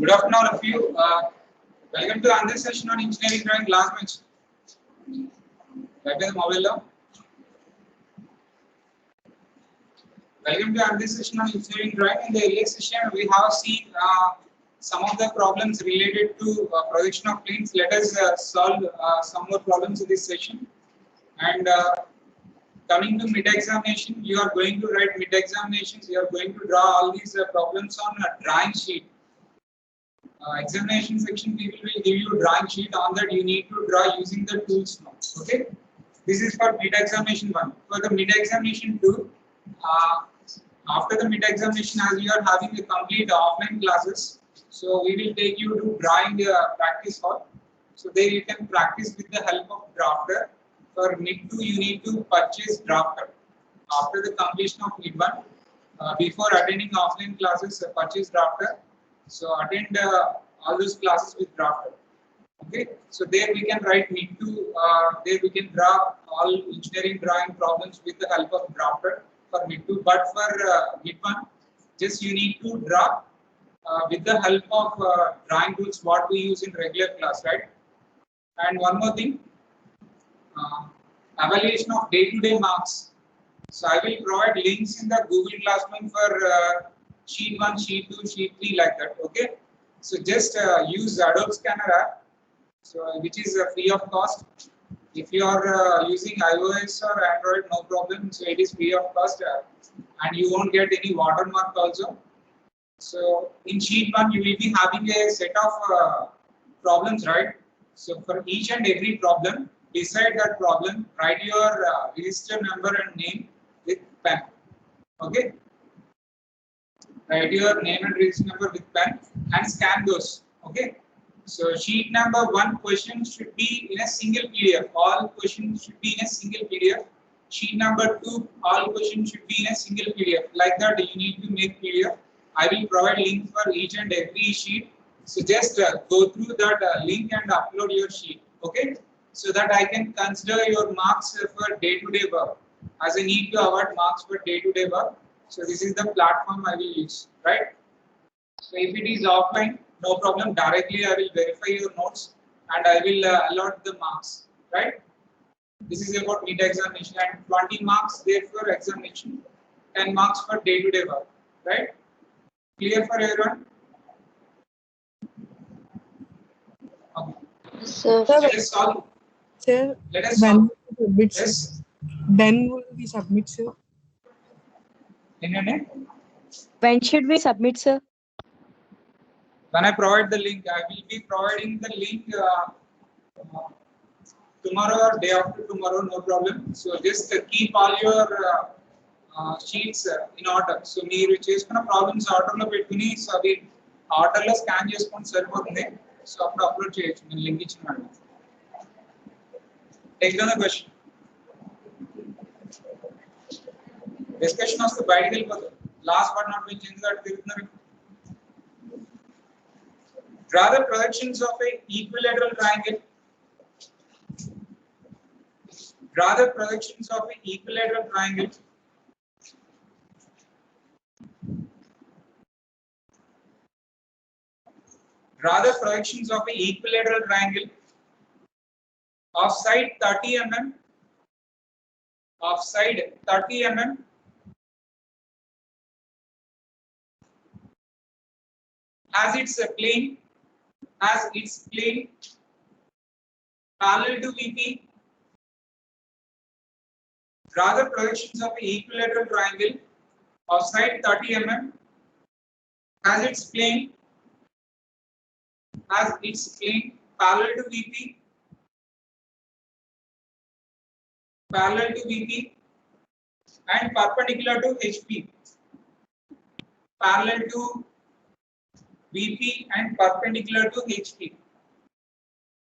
Good afternoon, all of you. Welcome to another session on engineering drawing class match. Welcome to another session on engineering drawing. In the earlier session, we have seen some of the problems related to projection of planes. Let us solve some more problems in this session. And coming to mid-examination, you are going to write mid-examinations. You are going to draw all these problems on a drawing sheet. Examination section, people will give you a drawing sheet. On that you need to draw using the tools now. Okay, this is for mid-examination 1. For the mid-examination 2, after the mid-examination, as you are having a complete offline classes, so we will take you to drawing practice hall. So there you can practice with the help of drafter. For mid 2, you need to purchase drafter. After the completion of mid 1, before attending offline classes, purchase drafter. So attend all those classes with drafter. Okay, so there we can write mid 2. There we can draw all engineering drawing problems with the help of drafter for mid 2. But for mid 1, just you need to draw with the help of drawing tools what we use in regular class, right? And one more thing, evaluation of day-to-day marks. So I will provide links in the Google Classroom for sheet 1, sheet 2, sheet 3 like that. Okay, so just use Adobe Scanner app, so which is free of cost. If you are using iOS or Android, no problem. So it is free of cost, and you won't get any watermark also. So in sheet 1, you will be having a set of problems, right? So for each and every problem, beside that problem, write your register number and name with pen. Okay. Write your name and register number with pen and scan those. Okay. So sheet number 1 question should be in a single PDF. All questions should be in a single PDF. Sheet number 2, all questions should be in a single PDF. Like that, you need to make PDF. I will provide link for each and every sheet. So just go through that link and upload your sheet. Okay. So that I can consider your marks for day-to-day work. As I need to award marks for day-to-day work. So this is the platform I will use, right? So if it is offline, no problem. Directly I will verify your notes and I will allot the marks, right? This is about mid-examination and 20 marks there for examination, 10 marks for day-to-day work, right? Clear for everyone? Okay. Sir, Let us solve. Sir, Let us solve. Yes. When will we submit, sir? In your name? when should we submit, sir? When I provide the link, I will be providing the link tomorrow or day after tomorrow, no problem. So just keep all your sheets in order. So మీరు చేసుకున్న problems ఆర్డర్లో పెట్టుకుని so అవి ఆర్డర్లో scan చేసుకొని సరిపోతుంది. So అప్పుడు upload చేయొచ్చు నేను లింక్ ఇచ్చిన వాడిని. Take down the question. Discussion వస్తే బయటకు వెళ్ళిపోతుంది. లాస్ట్ బట్ నాట్ లీస్ట్ ఎందుకు అటు తిరుగుతున్నారు? Draw the projections of a equilateral triangle. Draw the projections of an equilateral triangle. Draw the projections of an equilateral triangle of side 30 mm. Of side 30 mm. As its plane. As its plane parallel to VP. Draw the projections of an equilateral triangle of side 30 mm as its plane parallel to VP and perpendicular to HP. Parallel to VP and perpendicular to HP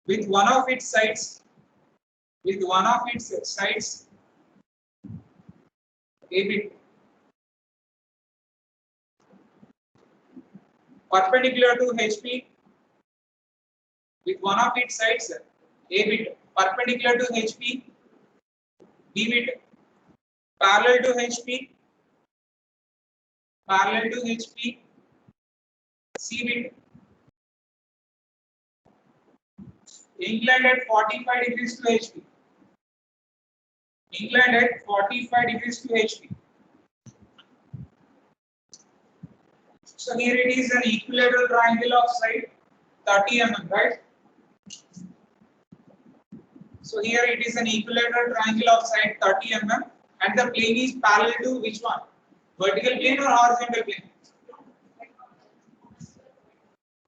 with one of its sides AB perpendicular to HP with one of its sides A bit perpendicular to HP, B bit parallel to HP, C bit inclined at 45 degrees to HP. Inclined at 45 degrees to HP. So here it is an equilateral triangle of side 30 mm, right? So here it is an equilateral triangle of side 30 mm and the plane is parallel to which one? Vertical plane or horizontal plane?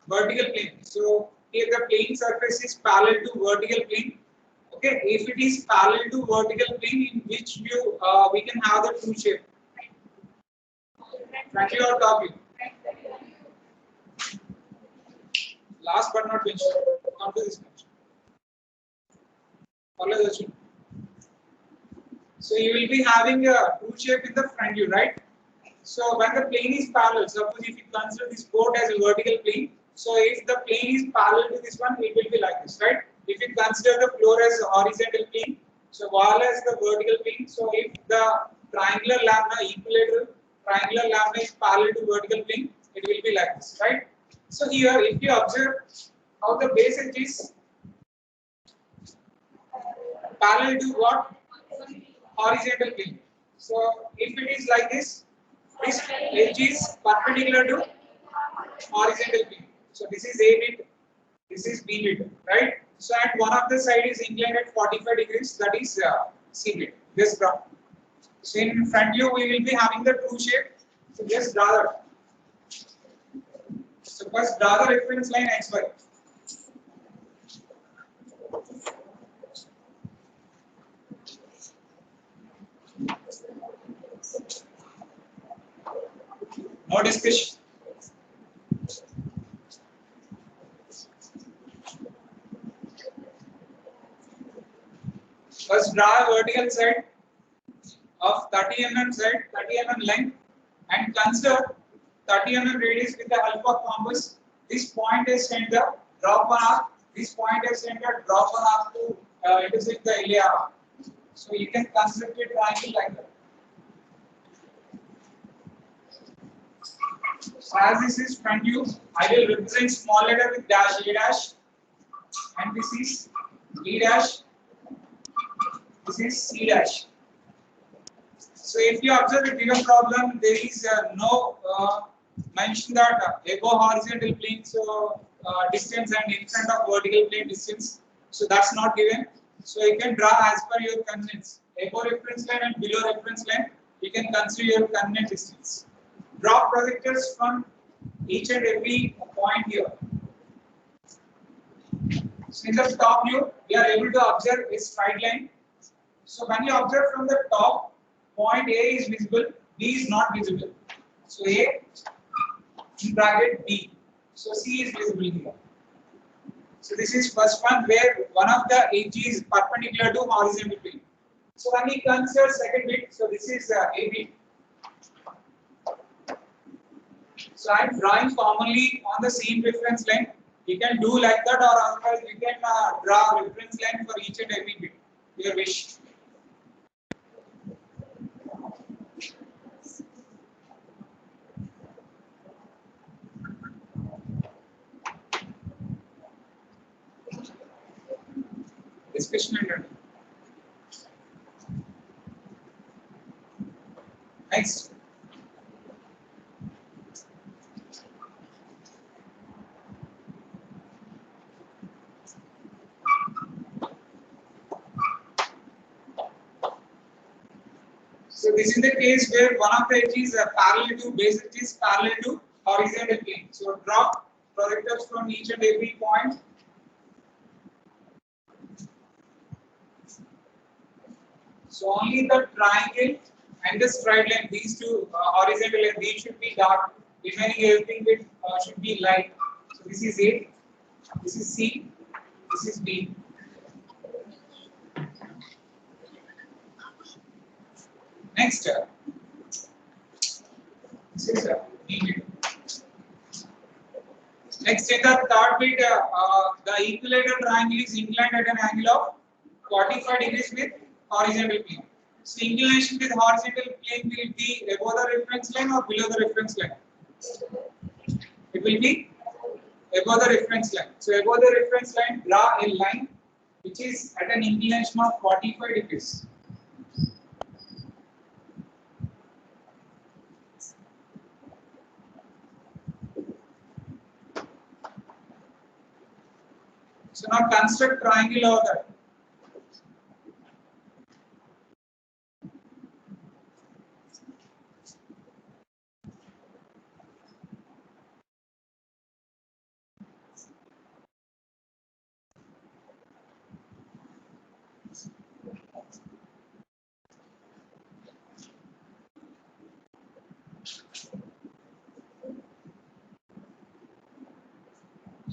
Vertical plane. So here the plane surface is parallel to vertical plane. Okay, if it is parallel to vertical plane, in which view we can have the true shape? Frontal or top view? Last but not least, come to this question. Follow the sheet. So you will be having a true shape in the front view, right? So when the plane is parallel, suppose if you consider this board as a vertical plane, so if the plane is parallel to this one, it will be like this, right? If you consider the floor as a horizontal plane, so wall as the vertical plane, so if the triangular lambda, equilateral triangular lambda is parallel to vertical plane, it will be like this, right? So here, if you observe how the base edge is parallel to what? Horizontal plane. So if it is like this edge is perpendicular to horizontal plane. So this is A bit, this is B bit, right? So at one of the side is inclined at 45 degrees, that is C bit. This draw. So in front view we will be having the true shape. So just draw that. So first draw the reference line XY. No discussion. First draw a vertical side of 30 mm side, 30 mm length, and consider 30 mm radius with the help of compass. This point is center, drop one arc. This point is center, drop one arc to intersect the LA arc. So you can construct a triangle like that. So as this is front view, I will represent small letter with dash A dash, and this is B dash, this is C dash. So if you observe the given problem, there is no mention that above horizontal plane, so distance and in front of vertical plane distance. So that's not given. So you can draw as per your convenience. Above reference line and below reference line, you can consider your convenient distance. Draw projectors from each and every point here. So in the top view, we are able to observe a straight line. So when you observe from the top, point A is visible, B is not visible. So A in bracket B. So C is visible here. So this is first one where one of the edge is perpendicular to horizontal plane. So when we consider second bit, so this is AB. So I am drawing commonly on the same reference line. You can do like that, or otherwise you can draw reference line for each and every bit, your wish. Discussion and learning. Next. So this is the case where one of the edges is parallel to base edge is parallel to horizontal plane. So draw projectors from each and every point. So only the triangle and the straight line, these two horizontal line, these should be dark. Remaining everything will should be light. So this is A, this is C, this is B. Next, this is B bit. Next, in the third bit, the equilateral triangle is inclined at an angle of 45 degrees with horizontal plane. So inclination with horizontal plane will be above the reference line or below the reference line? It will be above the reference line. So above the reference line, draw a line which is at an inclination of 45 degrees. So now construct triangle over that.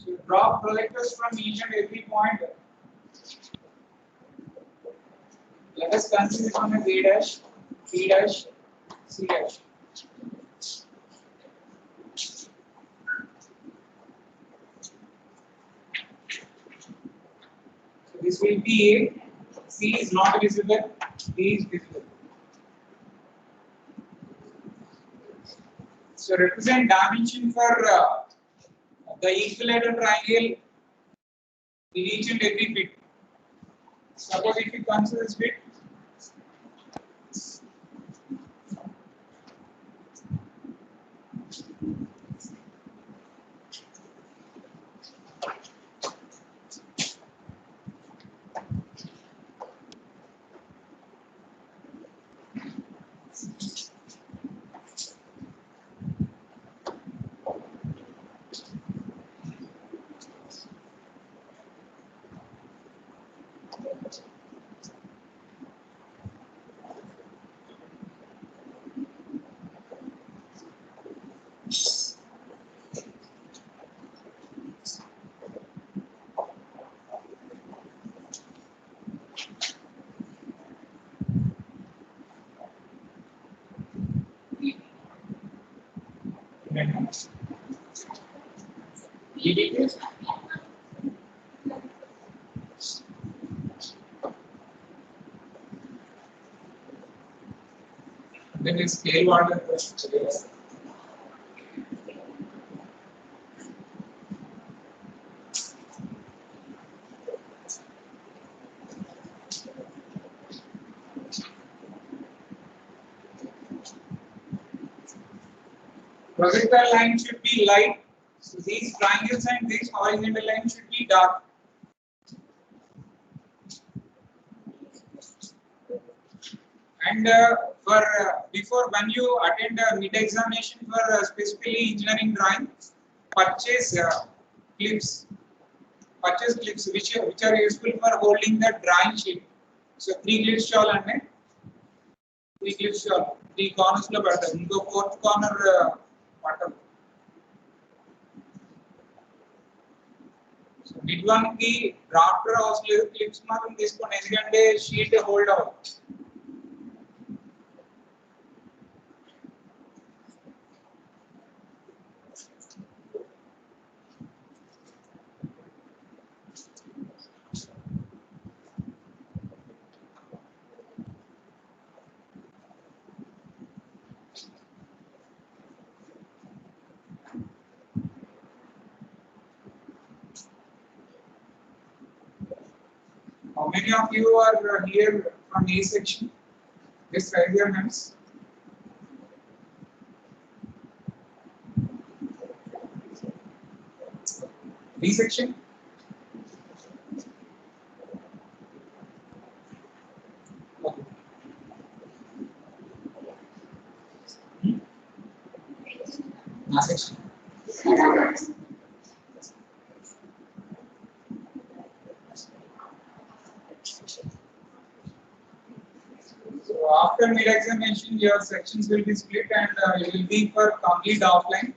So draw projectors from each and every point. Let us consider it on a A dash, B dash, C dash. So this will be A, C is not visible, B is visible. So represent dimension for the equilateral triangle in each and every bit. Suppose if you consider this bit, then it's scale order. Projectile line should be light. So these triangles and this horizontal line should be dark. And before when you attend a mid examination for specifically engineering drawing, purchase clips. Purchase clips which are useful for holding the drawing sheet. So 3 clips shall and 3 clips shall 3 corners lo pedtaru. Inko 4th corner pattam. So mid one ki drafter అవసరం లేదు, clips మాత్రం తీసుకోండి ఎందుకంటే sheet hold అవ్వదు. How many of you are here from A section? Just raise your hands. B section? Okay. A section? after mid-examination, your sections will be split and it will be for complete offline.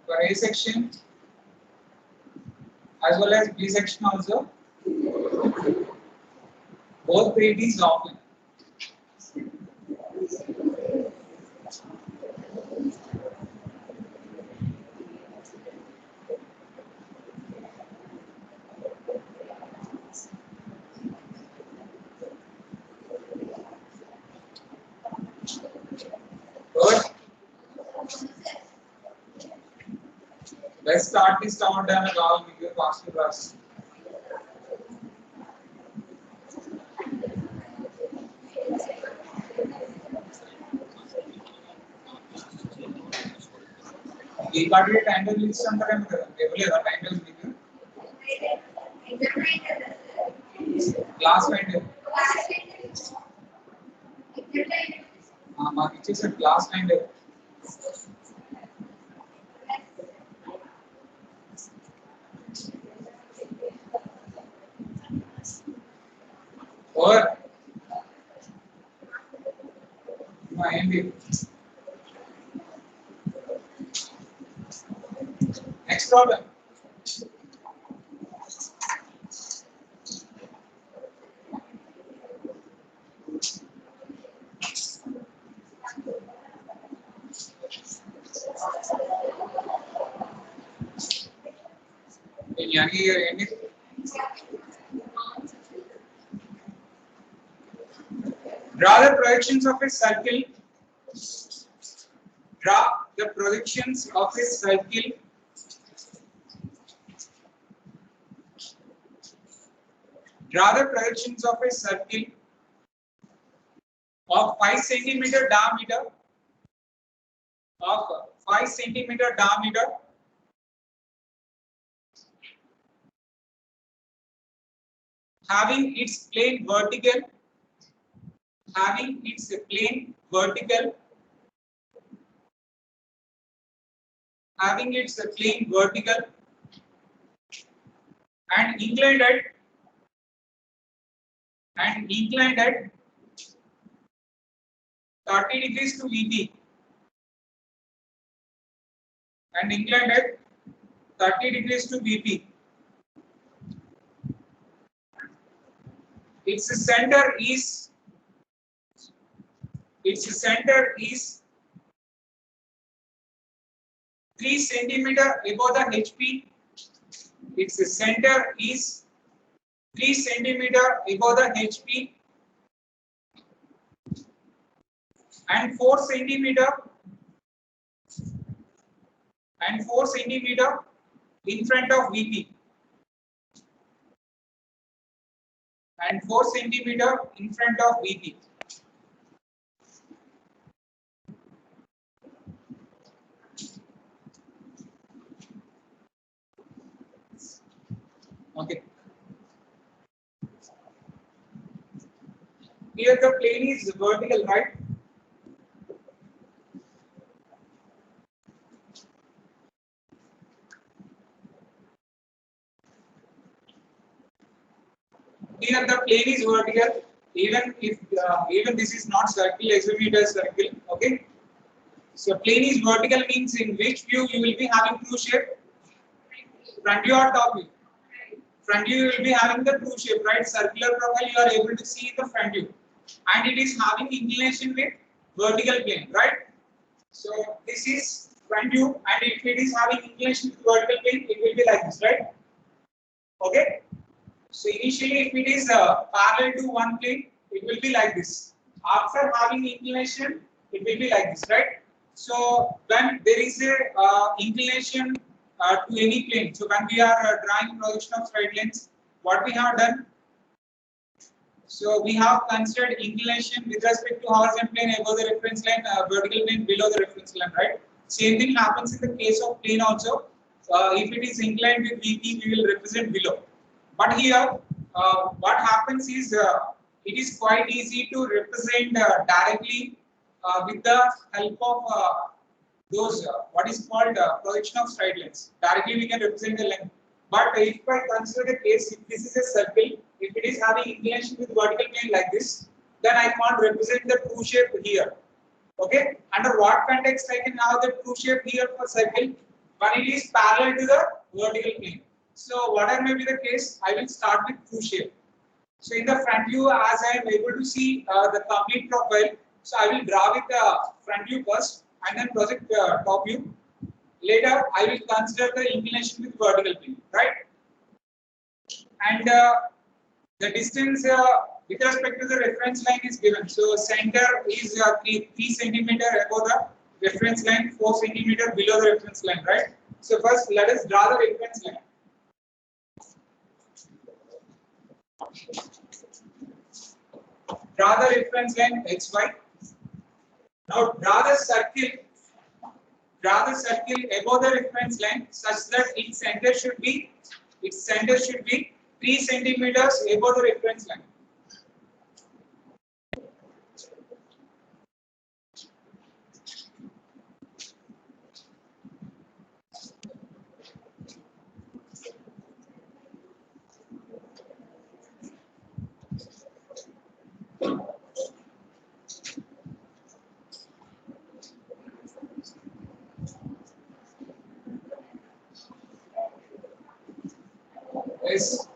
For A section as well as B section also, both it is offline. Good. Let's start this countdown and all video faster class. ఈ party time table ఇస్తుంటారేమో కదా ఇవ్వలేదా time table మీకు class time table మాకు ఇచ్చేసారు class time table over ఏంటి next problem. Draw the projections of a circle. Draw the projections of a circle Draw the projections of a circle of 5 cm diameter having its plane vertical and inclined at 30 degrees to VP and inclined at 30 degrees to VP. Its center is 3 cm above the HP. Its center is 3 cm above the HP and 4 cm in front of VP and 4 cm in front of VP. Okay. Here the plane is vertical, right? Here the plane is vertical, even this is not circle, assume it as circle. Okay. So plane is vertical means in which view you will be having true shape? Front view or top view? Front view you will be having the true shape, right? Circular profile you are able to see in the front view, and it is having inclination with vertical plane, right? So this is front view, and if it is having inclination with vertical plane, it will be like this, right? Okay. So initially, if it is parallel to one plane, it will be like this. After having inclination, it will be like this, right? So when there is a inclination to any plane, so when we are drawing projection of straight lines, what we have done? So we have considered inclination with respect to horizontal plane above the reference line, vertical plane below the reference line, right? Same thing happens in the case of plane also. If it is inclined with VP, we will represent below. But here, what happens is it is quite easy to represent directly with the help of those what is called projection of straight lines. Directly we can represent the length. But if I consider the case, if this is a circle, if it is having inclination with vertical plane like this, then I can't represent the true shape here. Okay, under what context I can have the true shape here for circle? When it is parallel to the vertical plane. So whatever may be the case, I will start with true shape. So in the front view, as I am able to see the complete profile, so I will draw with the front view first and then project top view. Later, I will consider the inclination with vertical plane, right? And the distance with respect to the reference line is given. So center is 3 centimeter above the reference line, 4 centimeter below the reference line, right? So first, let us draw the reference line. Draw the reference line XY. Now draw the circle. Draw the circle above the reference line such that its center should be 3 centimeters above the reference line. Yes,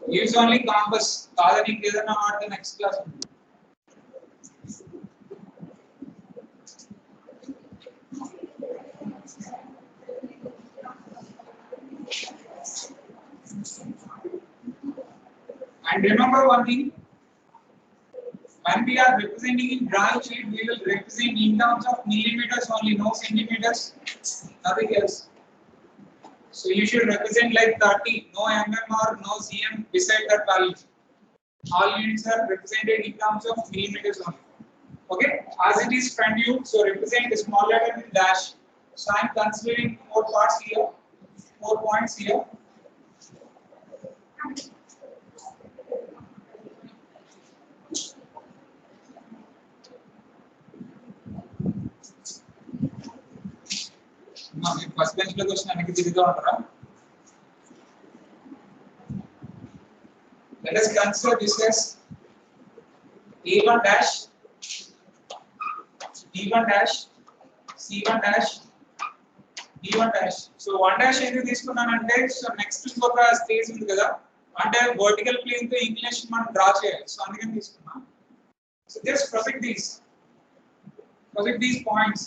use only compass. Father, you give the next class. And remember one thing, when we are representing in drawing sheet, we will represent in terms of millimeters only, no centimeters, nothing else. So you should represent like 30, no mm or no cm beside that value. All units are represented in terms of millimeters only. Okay, as it is front view, so represent a small letter with dash. So I am considering 4 parts here, 4 points here. First bench lo question anaki dirigga untara. Let us consider this as A1 dash, B1 dash, C1 dash, D1 dash. So 1 dash ఎందుకు తీసుకున్నానంటే so next ఇంకొక space ఉంది కదా అంటే vertical plane తో inclination మనం draw చేయాలి so అందుకని తీసుకున్నా. So just project these points.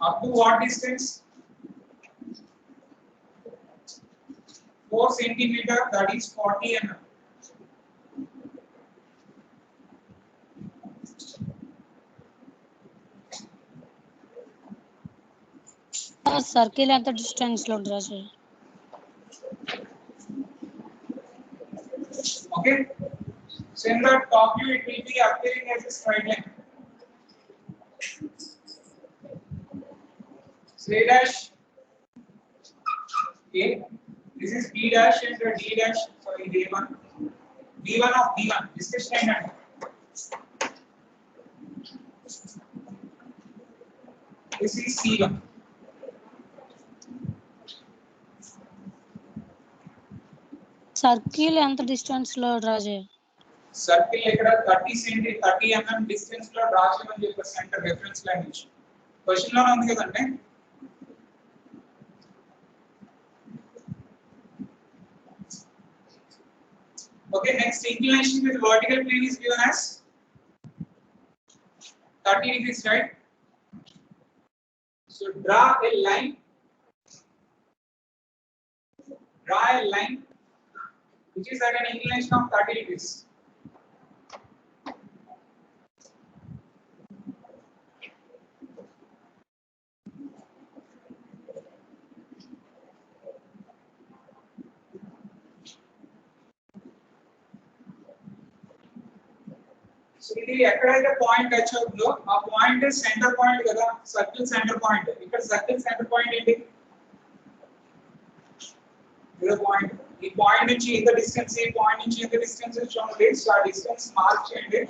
Up to what distance? 4 centimeter, that is 40 mm. Circle at the distance lo draw cheyaలి. Okay. So in the top view, it will be appearing as a straight line. So A dash, A. This is B dash and D dash. Sorry, D1. B1 of D1. This is straight line. This is C1. Circle ఎంత distance లో draw చేయాలి. Circle ఇక్కడ 30 mm distance లో draw చేయమని చెప్పారు centre reference line నుంచి. Question లోనే ఉంది కదండి. Okay, next inclination with vertical plane is given as 30 degrees, right? So draw a line which is at an inclination of 30 degrees. So ఇది ఎక్కడైతే పాయింట్ టచ్ అవుతుందో ఆ పాయింట్ సెంటర్ పాయింట్ కదా circle centre point ఇక్కడ circle centre point ఏంటి ఇది point ఈ point నుంచి ఇంత డిస్టెన్స్ ఈ పాయింట్ నుంచి ఇంత డిస్టెన్స్ చూడండి సో ఆ డిస్టెన్స్ మార్క్ చేయండి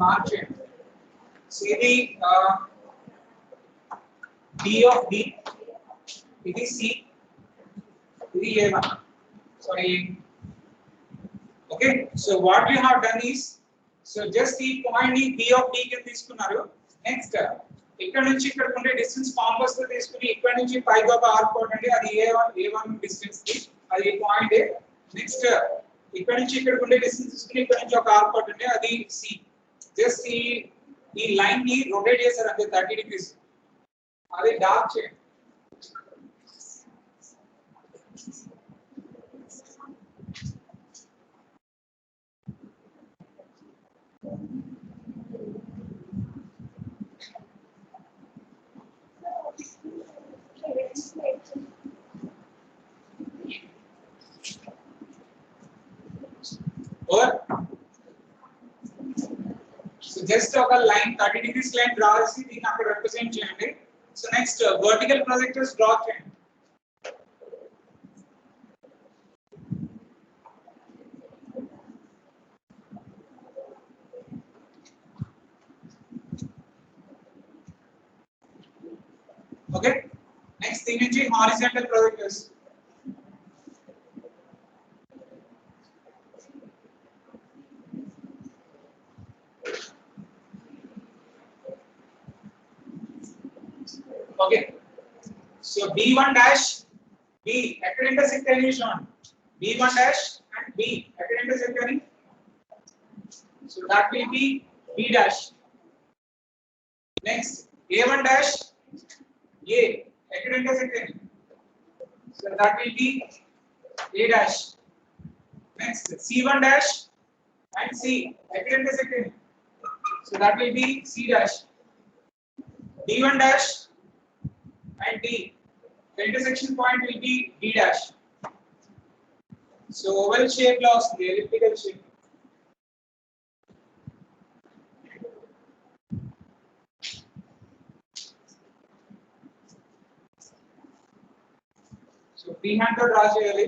మార్క్ చేయండి సో ఇది D of D ఇది C This is A1. Sorry. Okay. So what we have done is, so just the point B of D can తీసుకున్నారు. Next, ఇక్కడ నుంచి ఇక్కడ ఉండే డిస్టెన్స్ కాంపస్ తో తీసుకుని ఇక్కడ నుంచి పైగా ఒక ఆర్క్ కొట్టండి. అది A1 డిస్టెన్స్ కి అది పాయింట్ A. నెక్స్ట్ ఇక్కడ నుంచి ఇక్కడ ఉండే డిస్టెన్స్ తీసుకుని ఇక్కడ నుంచి ఒక ఆర్క్ కొట్టండి. అది C. జస్ట్ ఈ లైన్ ని రొటేట్ చేశారు అంతే 30 డిగ్రీస్. అది డార్క్ చేయండి. Or so just ఒక లైన్ 30 degrees లైన్ డ్రా చేసి దీన్ని అక్కడ రిప్రజెంట్ చేయండి. So next vertical projectors draw చేయండి. ఓకే నెక్స్ట్ దీని నుంచి horizontal projectors. Okay, so B1 dash B ఎక్కడ ఇంటర్సెక్ట్ అయ్యింది చూడండి. B1 dash and B ఎక్కడ ఇంటర్సెక్ట్ అయ్యింది. So that will be B dash. Next A1 dash A ఎక్కడ ఇంటర్సెక్ట్ అయ్యింది. So that will be A dash. Next C1 dash and C ఎక్కడ intersect అయ్యింది. So that will be C dash. D1 dash and D, the intersection point will be D dash. So oval shape loss, the elliptical shape. So freehand to draw cheyali.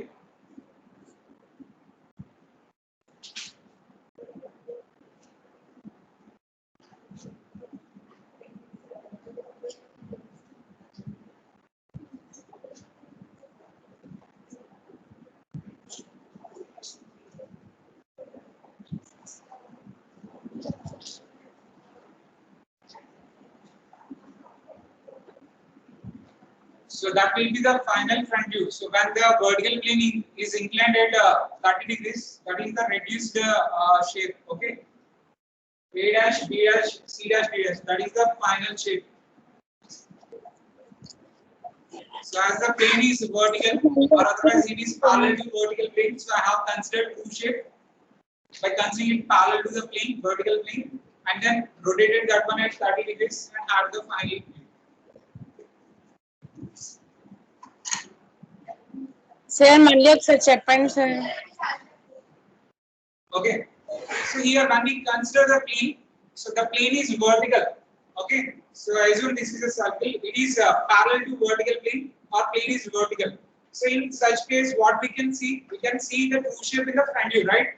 So that will be the final front view. So when the vertical plane is inclined at 30 degrees, that is the reduced shape. Okay. A dash, B dash, C dash, D dash. That is the final shape. So as the plane is vertical, or otherwise it is parallel to vertical plane, so I have considered two shape by considering it parallel to the plane, vertical plane, and then rotated that one at 30 degrees and have the final plane. Sir మళ్ళీ ఒకసారి చెప్పండి sir. Okay, so here when we consider the plane, so the plane is vertical. Okay, so assume this is a circle, it is parallel to vertical plane or plane is vertical. So in such case what we can see the true shape in the front view, right?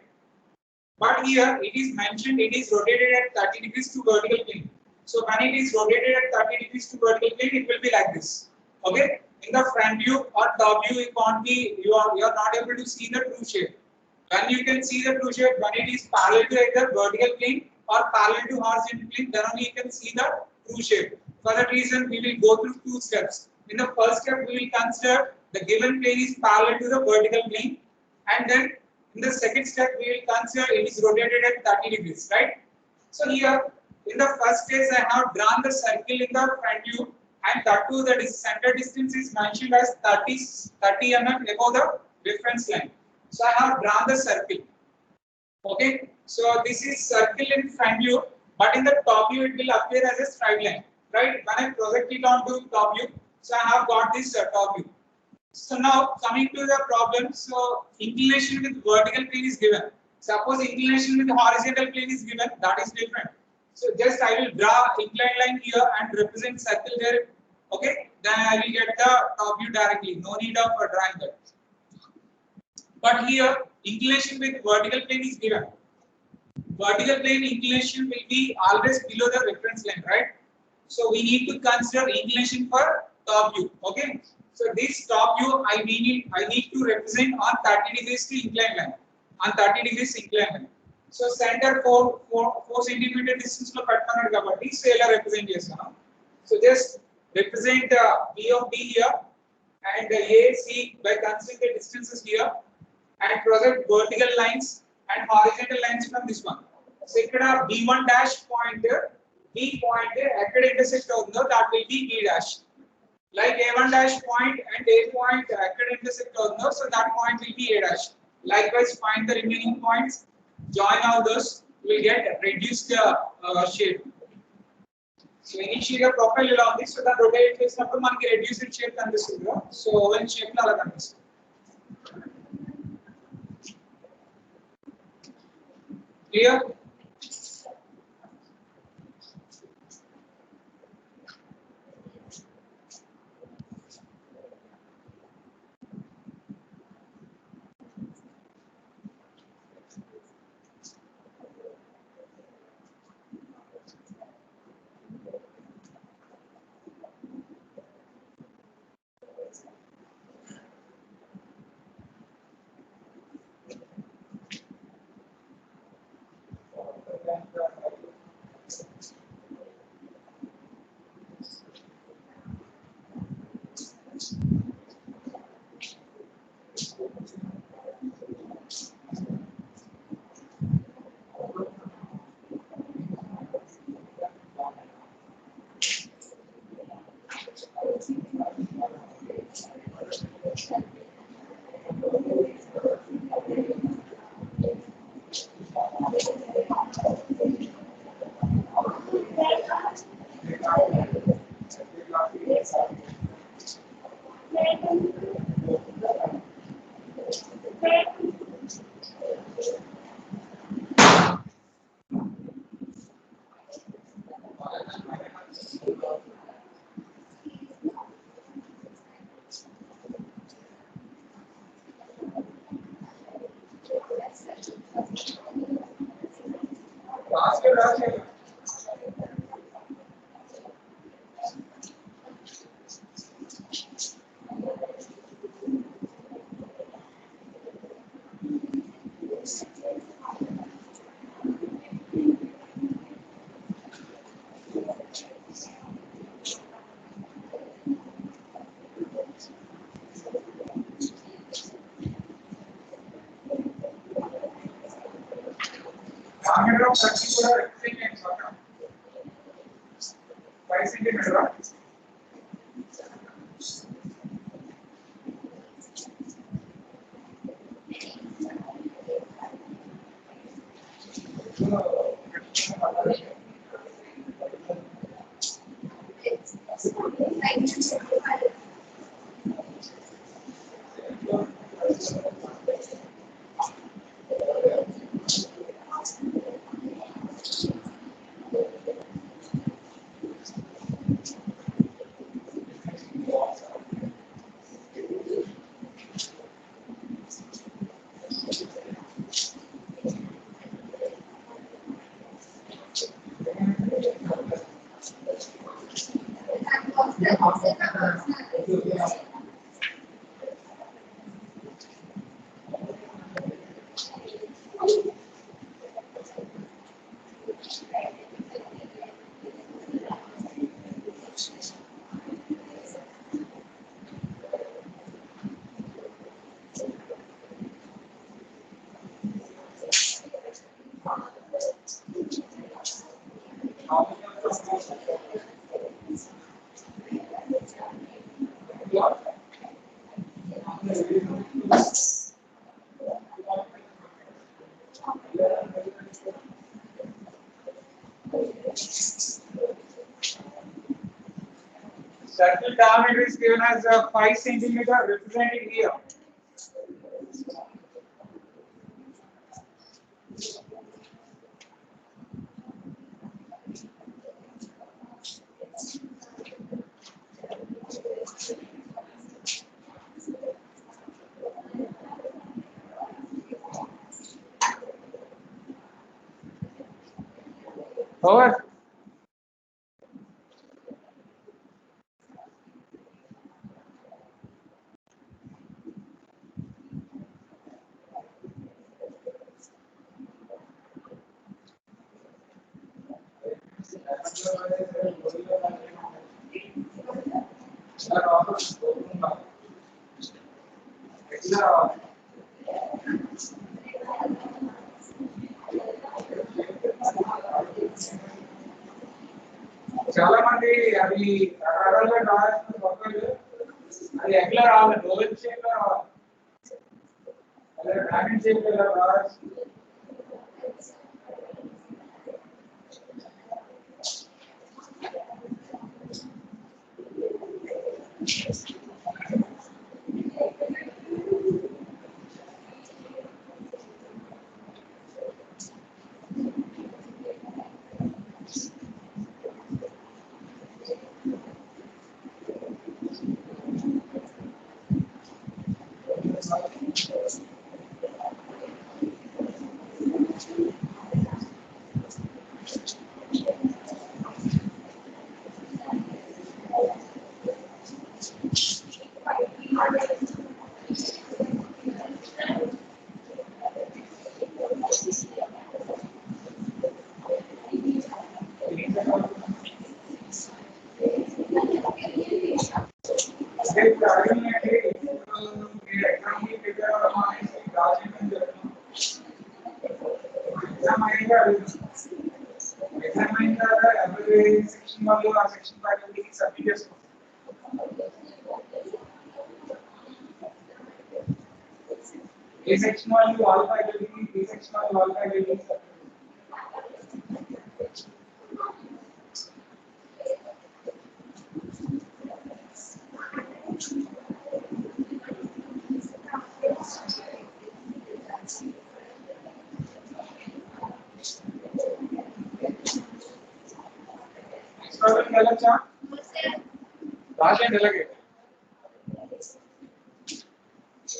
But here it is mentioned it is rotated at 30 degrees to vertical plane. So when it is rotated at 30 degrees to vertical plane, it will be like this. Okay, in the front view or top view you are not able to see the true shape. When you can see the true shape, when it is parallel to either vertical plane or parallel to horizontal plane, then only you can see the true shape. For that reason we will go through two steps. In the first step we will consider the given plane is parallel to the vertical plane, and then in the second step we will consider it is rotated at 30 degrees, right? So here in the first case I have drawn the circle in the front view, and that too the center distance is mentioned as 30 mm above the reference line. So I have drawn the circle. Okay, so this is circle in front view, but in the top view it will appear as a straight line, right? When I project it onto top view, so I have got this top view. So now coming to the problem, so inclination with vertical plane is given. Suppose inclination with horizontal plane is given, that is different. So just I will draw inclined line here and represent circle there. Okay, then I will get the top view directly. No need of drawing that. But here inclination with vertical plane is given. Vertical plane inclination will be always below the reference line, right? So we need to consider inclination for top view. Okay, So this top view I need to represent on 30 degrees to inclined line. On 30 degrees inclined line. So center 4 centimeter distance లో పెట్టమన్నాడు కాబట్టి so ఇలా represent చేస్తాను. So just represent B of D here and AC by considering the distances here and project vertical lines and horizontal lines from this one. So ikkada B1 dash point B point ekkada intersect avundho that will be B dash. Like A1 dash point and A point ekkada intersect avundho so that point will be A dash. Likewise find the remaining points, join all those, you will get reduced shape. So initially profile ఇలా ఉంది so దాన్ని rotate చేసినప్పుడు మనకి reduced shape కనిపిస్తుంది కదా so oval shape లో అలా కనిపిస్తుంది. Clear? Diameter of circle కూడా represent చేస్తాం 5 centimeter circle diameter is given as 5 centimeter represented here. Over. చాలా మంది అది రకరకాలుగా డ్రా చేస్తున్న మొక్కలు అది ఎట్లా రావాలి ఓవెల్ షేప్ లో రావాలి అదే డ్రాగన్ షేప్ లో రావాలి సెక్షన్ వాళ్ళు ఆ సెక్షన్ ఫ్యాకల్టీకి సబ్మిట్ చేసుకోండి ఏ సెక్షన్ వాళ్ళు వాళ్ళ ఫ్యాకల్టీకి బి సెక్షన్ వాళ్ళు వాళ్ళ ఫ్యాకల్టీకి రాజండి ఇలాగే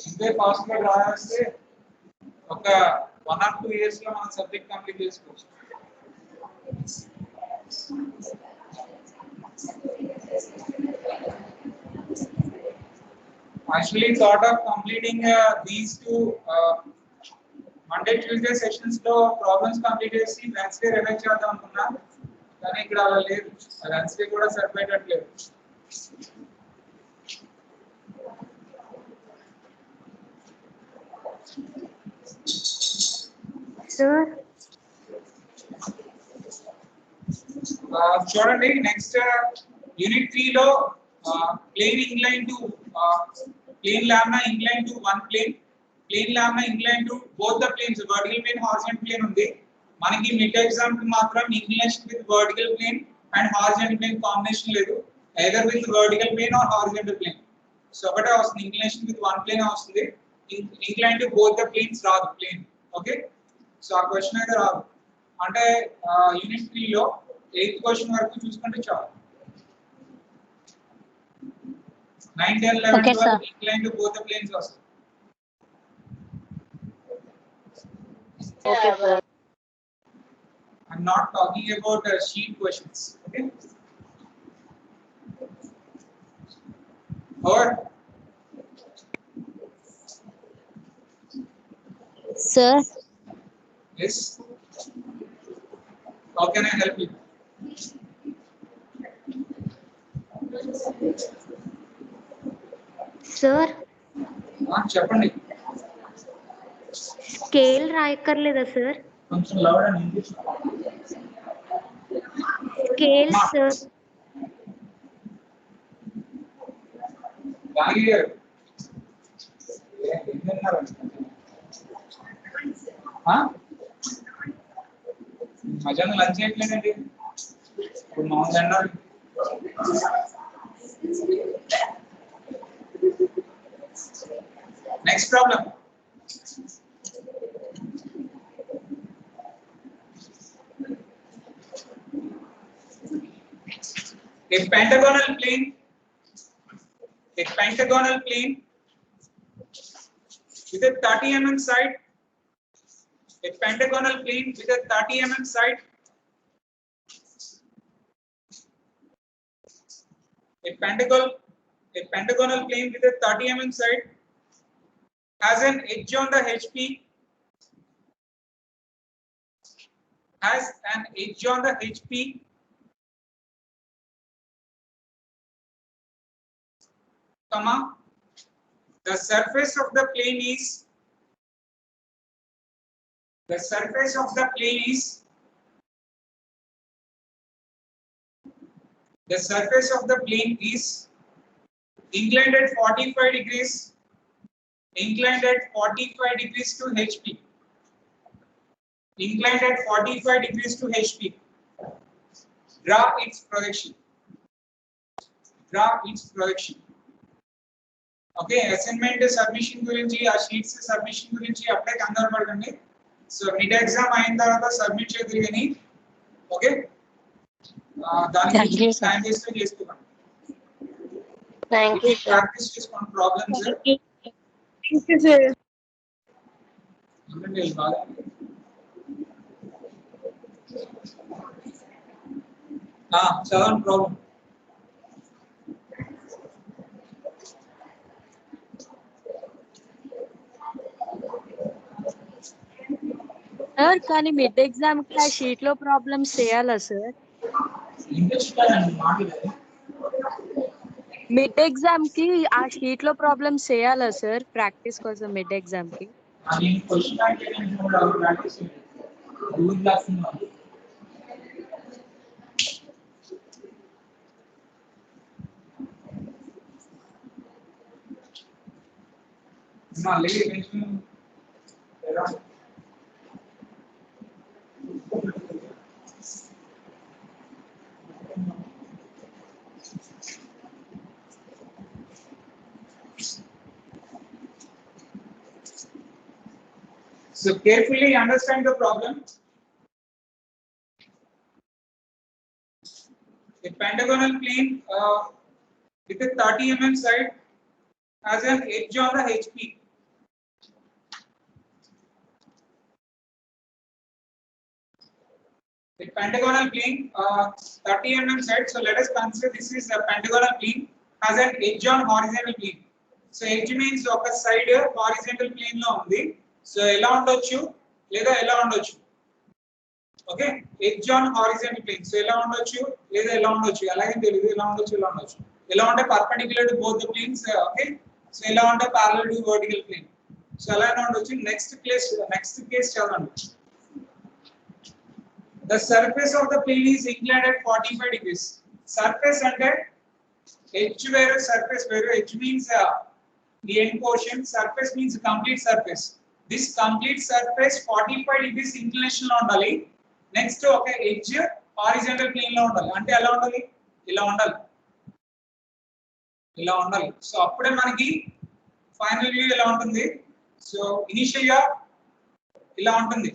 ఇంతే ఫాస్ట్ గా రాస్తే ఒక 1 or 2 years లో మనం సబ్జెక్ట్ కంప్లీట్ చేసుకోవచ్చు actually thought of completing these two Monday Tuesday sessions లో problems కంప్లీట్ చేసి Wednesday రివైజ్ చేద్దాం అనుకున్నా కానీ ఇక్కడ అలా లేదు Wednesday కూడా సరిపోయేటట్లేదు సార్ చూడండి నెక్స్ట్ యూనిట్ 3 లో plane incline to plane lamina incline to one plane plane lamina incline to both the planes vertical plane horizontal plane ఉంది మనకి మిడ్ ఎగ్జామ్ కి మాత్రం inclination with vertical plane and horizontal plane combination లేదు either with vertical plane or horizontal plane so ఒకటే వస్తుంది inclination with one plane వస్తుంది incline to both the planes రాదు plane okay so ఆ క్వశ్చన్ అయితే రాదు అంటే యూనిట్ 3 లో 8th క్వశ్చన్ వరకు చూసుకుంటే చాలు 9 10 11 12 inclined to both the planes also okay sir I'm not talking about sheet questions okay or sir yes how can I help you sir చెప్పండి scale రాయక్కర్లేదా sir కొంచెం loud and English scale sir దానికి ఏంటన్నారు మధ్యాహ్నం lunch చేయట్లేదండి ఇప్పుడు మామూలు అన్నారు next problem a pentagonal plane with a 30 mm side a pentagonal plane with a 30 mm side a pentagonal plane with a 30 mm side has an edge on the HP has an edge on the HP comma, the surface of the plane is, the surface of the plane is, the surface of the plane is inclined at 45 degrees, inclined at 45 degrees to HP, inclined at 45 degrees to HP. Draw its projection. Draw its projection. Okay assignment submission గురించి ఆ sheets submission గురించి అప్పుడే కంగారు పడకండి. So mid exam అయిన తర్వాత submit చేద్దరు కానీ okay దాని గురించి టైం వేస్ట్ చేసుకోకండి. Thank you sir. ప్రాక్టీస్ చేసుకోండి ప్రాబ్లమ్స్ Thank you, sir. అనండి బాగా చదవండి ప్రాబ్లం. సార్ కానీ మిడ్ ఎగ్జామ్ కి ఆ షీట్ లో ప్రాబ్లమ్స్ చేయాలా సార్? మిడ్ ఎగ్జామ్ కి ఆ షీట్ లో ప్రాబ్లమ్స్ చేయాలా సార్ ప్రాక్టీస్ కోసం మిడ్ ఎగ్జామ్ కి? అది క్వశ్చన్ అంటే ప్రాక్టీస్ గూగుల్ క్లాస్ మళ్ళీ టెన్షన్ ఎలా So carefully understand the problem. A pentagonal plane with a 30 mm side has an edge on the HP. The pentagonal plane 30 mm side. So let us consider this is a pentagonal plane has an edge on horizontal plane. So edge means ఒక side horizontal plane లో ఉంది. So ఎలా ఉండొచ్చు లేదా ఎలా ఉండొచ్చు okay edge on horizontal plane. So ఎలా ఉండొచ్చు లేదా ఎలా ఉండొచ్చు అలాగే తెలియదు ఎలా ఉండొచ్చు ఎలా ఉండొచ్చు ఎలా ఉంటే perpendicular to both the planes okay. So ఎలా ఉంటే parallel to vertical plane. So అలానే ఉండొచ్చు. నెక్స్ట్ కేస్ చదవండి. The surface of the plane is inclined at 45 degrees. Surface అంటే ఎడ్జ్ వేరు సర్ఫేస్ వేరు. Edge means the end portion, surface means complete surface. This complete surface 45 degrees inclination లో ఉండాలి. Next ఒక edge horizontal plane లో ఉండాలి. అంటే ఎలా ఉండాలి ఇలా ఉండాలి ఇలా ఉండాలి. సో అప్పుడే మనకి ఫైనల్ వ్యూ ఎలా ఉంటుంది. సో ఇనిషియల్ గా ఇలా ఉంటుంది.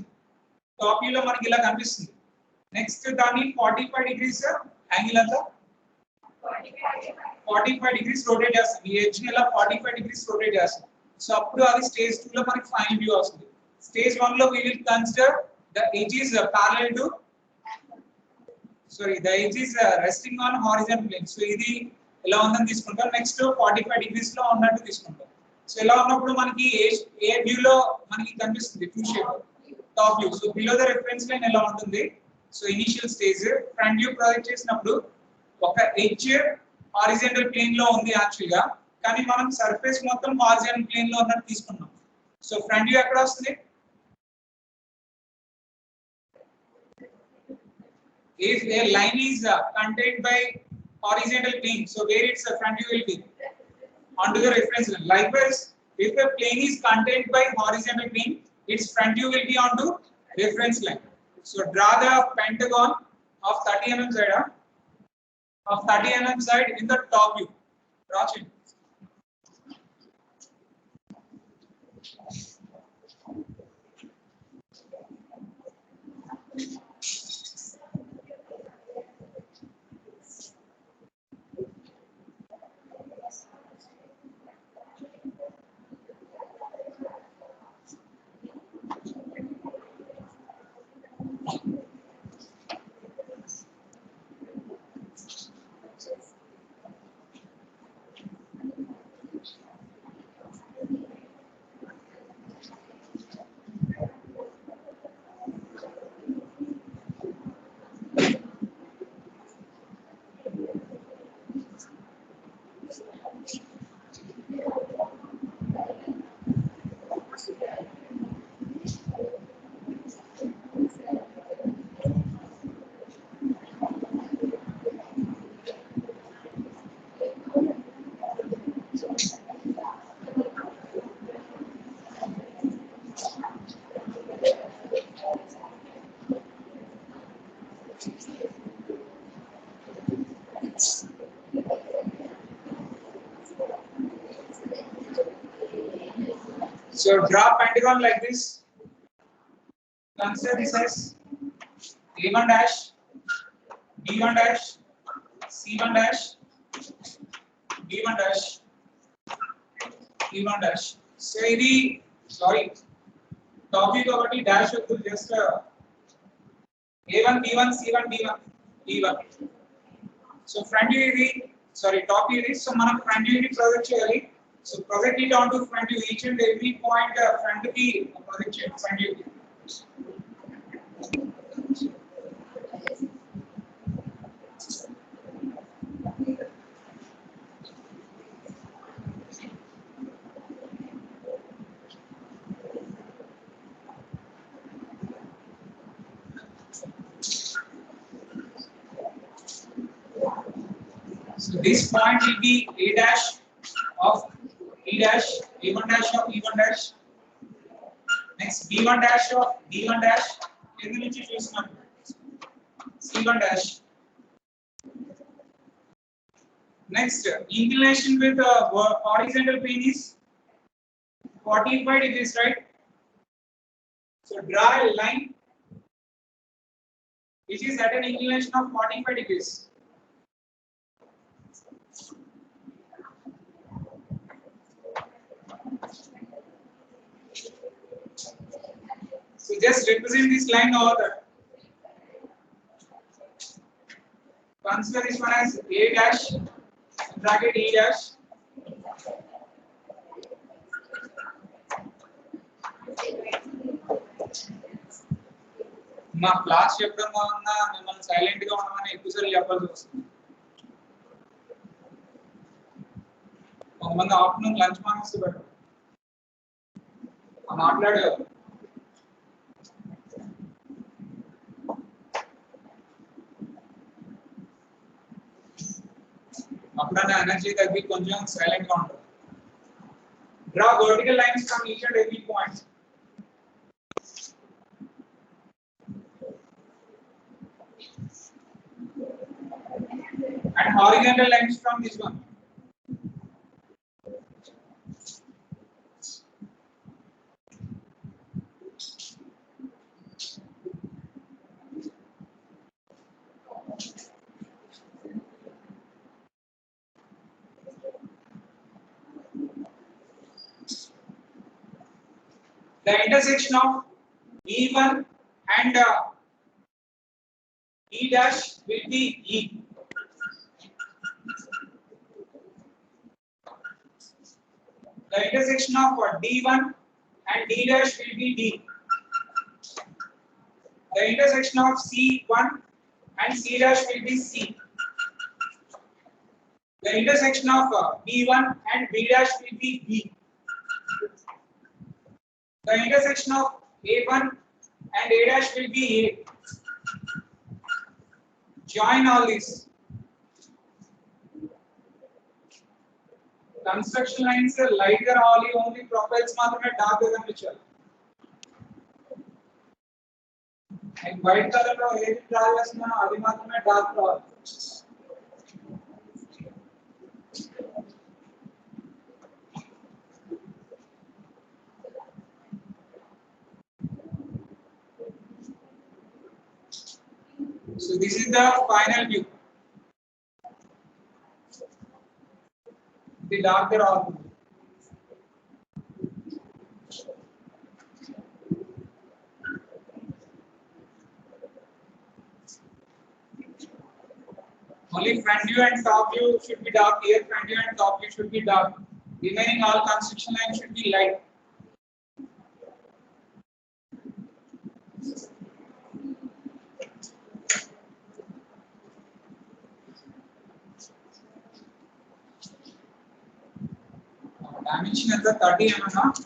టాప్ వ్యూ లో మనకి ఇలా కనిపిస్తుంది. నెక్స్ట్ దాన్ని 45 degrees యాంగిల్ అంతా 45 degrees రొటేట్ చేస్తాం. ఈ ఎడ్జ్ ని ఇలా 45 degrees రొటేట్ చేస్తాం. సో అప్పుడు అది స్టేజ్ 2 లో మనకి ఫైనల్ వ్యూ వస్తుంది. స్టేజ్ 1 లో we will consider the edge is parallel to the edge is resting on horizontal plane. So ఇది ఎలా ఉందని తీసుకుంటాం. నెక్స్ట్ 45 degrees లో ఉన్నట్టు తీసుకుంటాం. సో ఎలా ఉన్నప్పుడు మనకి ఏ వ్యూ లో మనకి కనిపిస్తుంది two shape top view. So below the reference line ఎలా ఉంటుంది. So initial stage front view project చేసినప్పుడు ఒక ఎడ్జ్ హారిజాంటల్ ప్లేన్ లో ఉంది యాక్చువల్ గా, కానీ మనం సర్ఫేస్ మొత్తం హారిజాంటల్ ప్లేన్ లో ఉన్నట్టు తీసుకున్నాం. సో ఫ్రంట్ వ్యూ ఎక్కడ వస్తుంది. If a line is contained by horizontal plane, so where its front view will be onto the reference line. Likewise, if a plane is contained by horizontal plane, its front view will be onto reference line. So draw the pentagon of 30 mm side of 30 mm side in the top view. Draw it. So draw pentagon like this. Consider this as A1 dash, B1 dash, C1 dash, B1 dash, B1 dash. So this, sorry, topic over the dash of just A1, B1, C1, B1, B1. So front view is, sorry, top view is, so man front view is project cheyali. So project it onto front view, each and every point front ki project front view. So this point will be A dash of E dash, A1 dash of E1 dash. Next B1 dash of B1 dash. C1 dash. Next, inclination with horizontal plane is 45 degrees, right? So draw a line which is at an inclination of 45 degrees. So just represent this line over there. Consider this one as A dash, bracket E dash. మా class చెప్పడం వలన మిమ్మల్ని silent గా ఉండమని ఎక్కువసార్లు చెప్పాల్సి వస్తుంది. కొంతమంది ఆఫ్టర్నూన్ లంచ్ మానేసి పెట్టారు మాట్లాడేవారు. అప్పుడన్నా ఎనర్జీ తగ్గి కొంచెం సైలెంట్ గా ఉంటారు. Draw vertical lines from each and every point. And horizontal lines from this one. The intersection of E1 and E dash will be E. The intersection of D1 and D dash will be D. The intersection of C1 and C dash will be C. The intersection of B1 and B dash will be B. The intersection of A1 and A dash will be A. Join all these. Construction lines lighter only profiles మాత్రమే dark గా కనిపించాలి. And white colour లో ఏది draw చేస్తున్నానో అది మాత్రమే dark రావాలి. So this is the final view. The darker all. Only front view and top view should be dark. Here front view and top view should be dark. Remaining all construction lines should be light. Dimension is the 30 mm.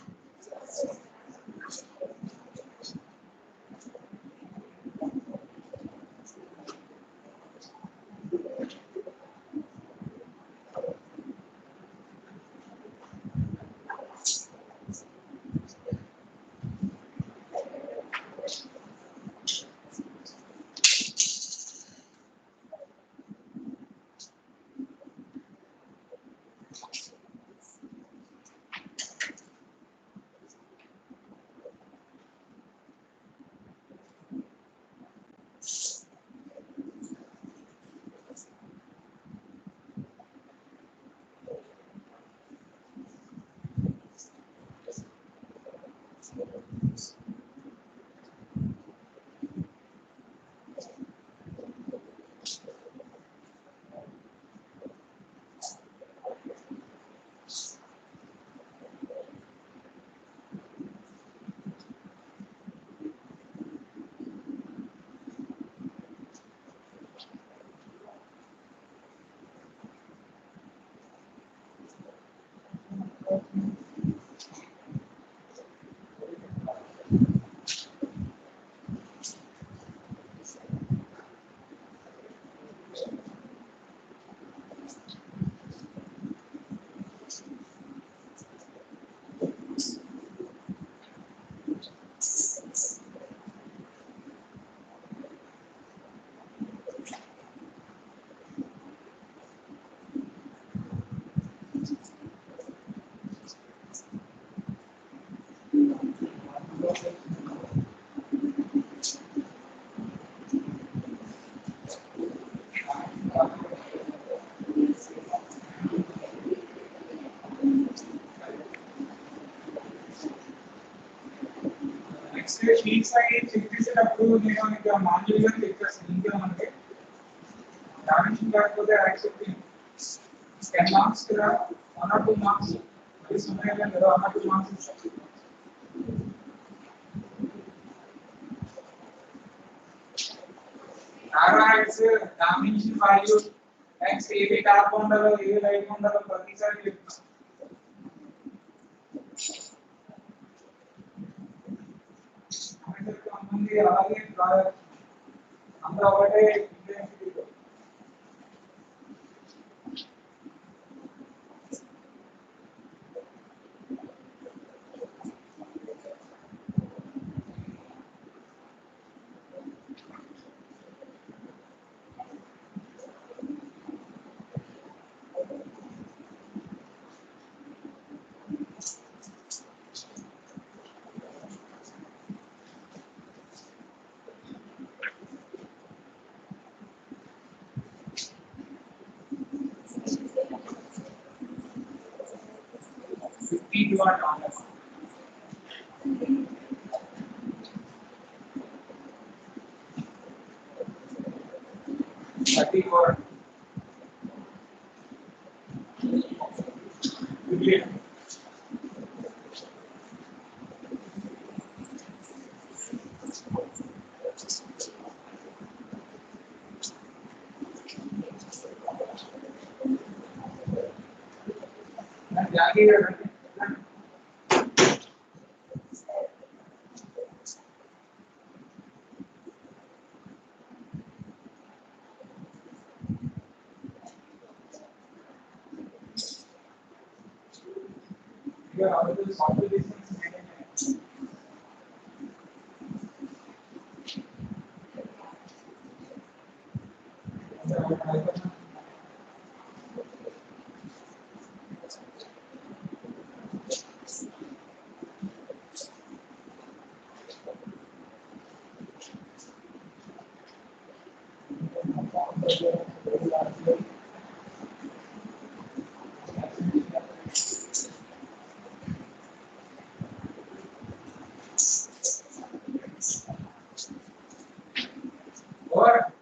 Next sheet size check చేసేటప్పుడు నేను ఇక మాన్యువల్గా check చేస్తాను. ఇంకేమంటే దాని కాకపోతే accepting 10 marks కదా 1 or 2 marks అది సమయంలో కదా 1 or 2 మార్క్స్ ఇస్తాను. RX డైమెన్షన్ వాల్యూ నెక్స్ట్ ఏవి టాప్ ఉండాలో ఏవి లైట్ ఉండాలో ప్రతిసారి చెప్తాను. ముందు అలాగే అందరూ ఒకటే ఇంటెన్సిటీతో to our dollars. $34 billion. Or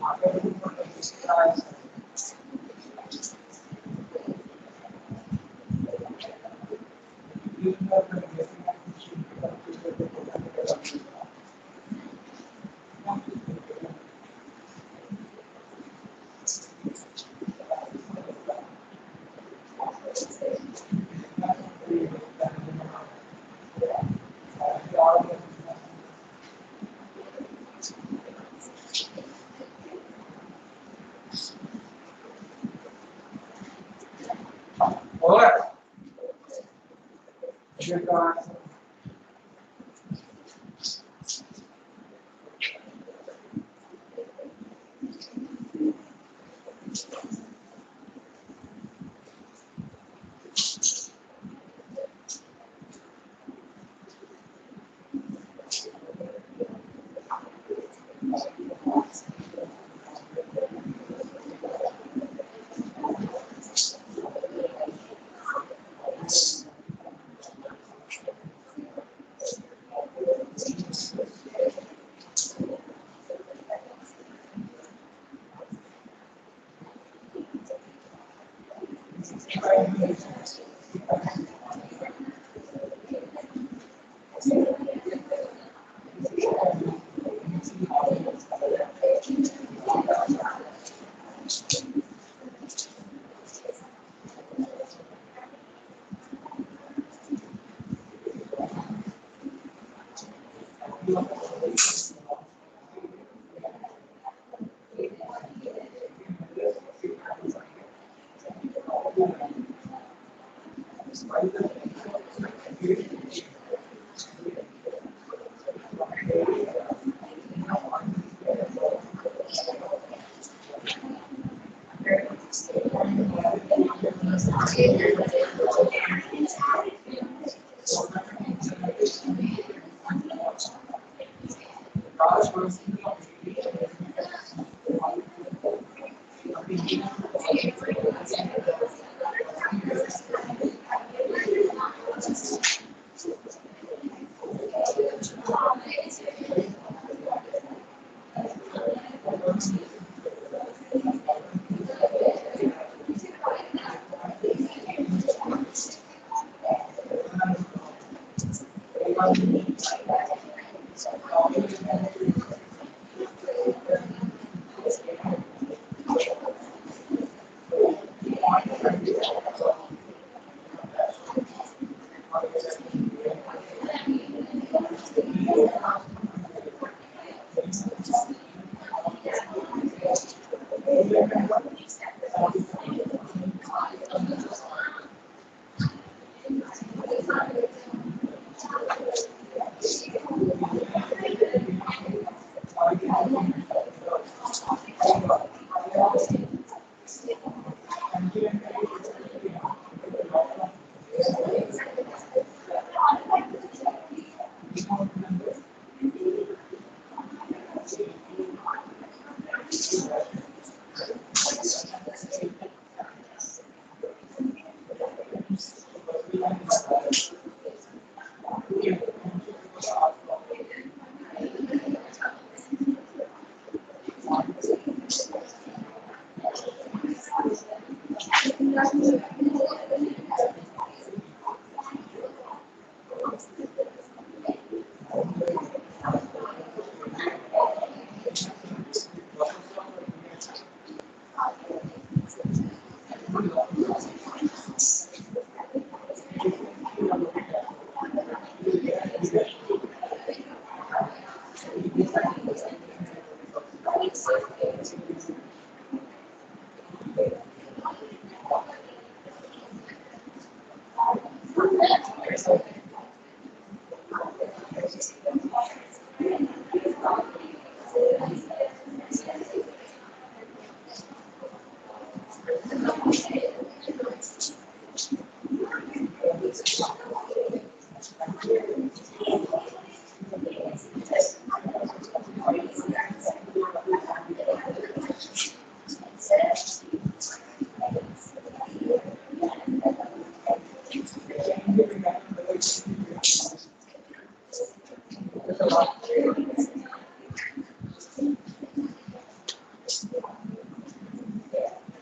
Over.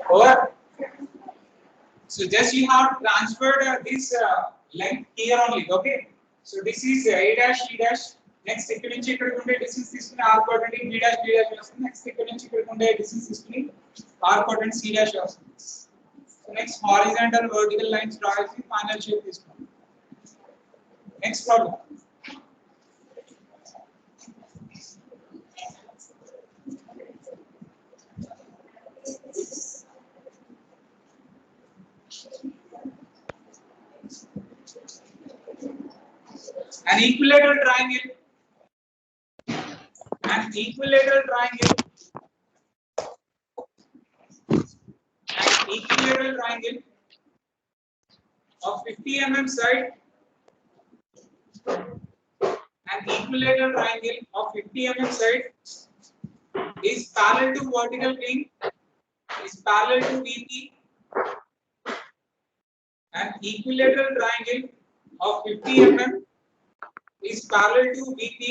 Over. So just you have transferred this length here only. Okay. So this is A dash C dash. Next ఇక్కడ నుంచి ఇక్కడికి ఉండే distance తీసుకుని R quadrant B dash D dash వస్తుంది. Next ఇక్కడ నుంచి ఇక్కడికి ఉండే distance తీసుకుని R quadrant C dash వస్తుంది. So next horizontal vertical lines draw చేసి final shape తీసుకోండి. Next problem. An equilateral triangle. An equilateral triangle. An equilateral triangle of 50 mm side. An equilateral triangle of 50 mm side is parallel to vertical plane. Is parallel to VP. An equilateral triangle of 50 mm is parallel to VP,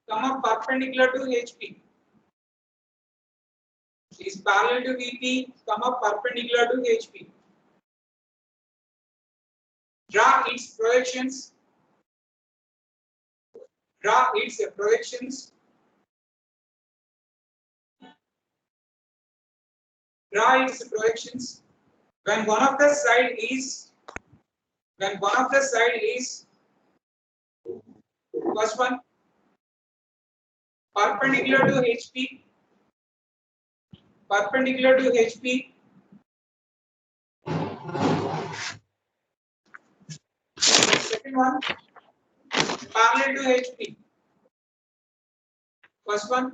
comma perpendicular to HP. Is parallel to VP, comma perpendicular to HP. Draw its projections. Draw its projections. Draw its projections. When one of the side is first one perpendicular to HP, second one parallel to HP, first one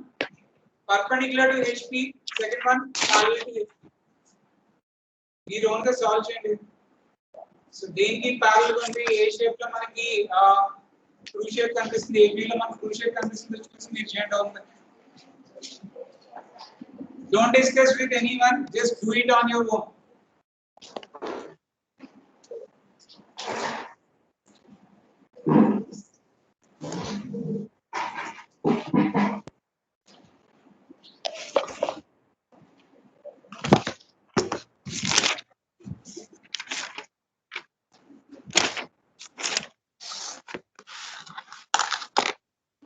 perpendicular to HP, second one parallel to HP. ఈ రెండు గా solve చేయండి. So దీనికి parallel గా ఉంటే ఏ shape లో మనకి true shape కనిపిస్తుంది, AB లో మనకి ట్రూ షేప్ కనిపిస్తుంది చూసి మీరు చేయండి. అవుతుంది. Don't discuss with anyone, just do it on your own.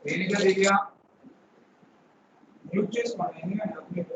దేనిగా దిగా గ్రూప్ చేసుకోండి. ఎందుకంటే update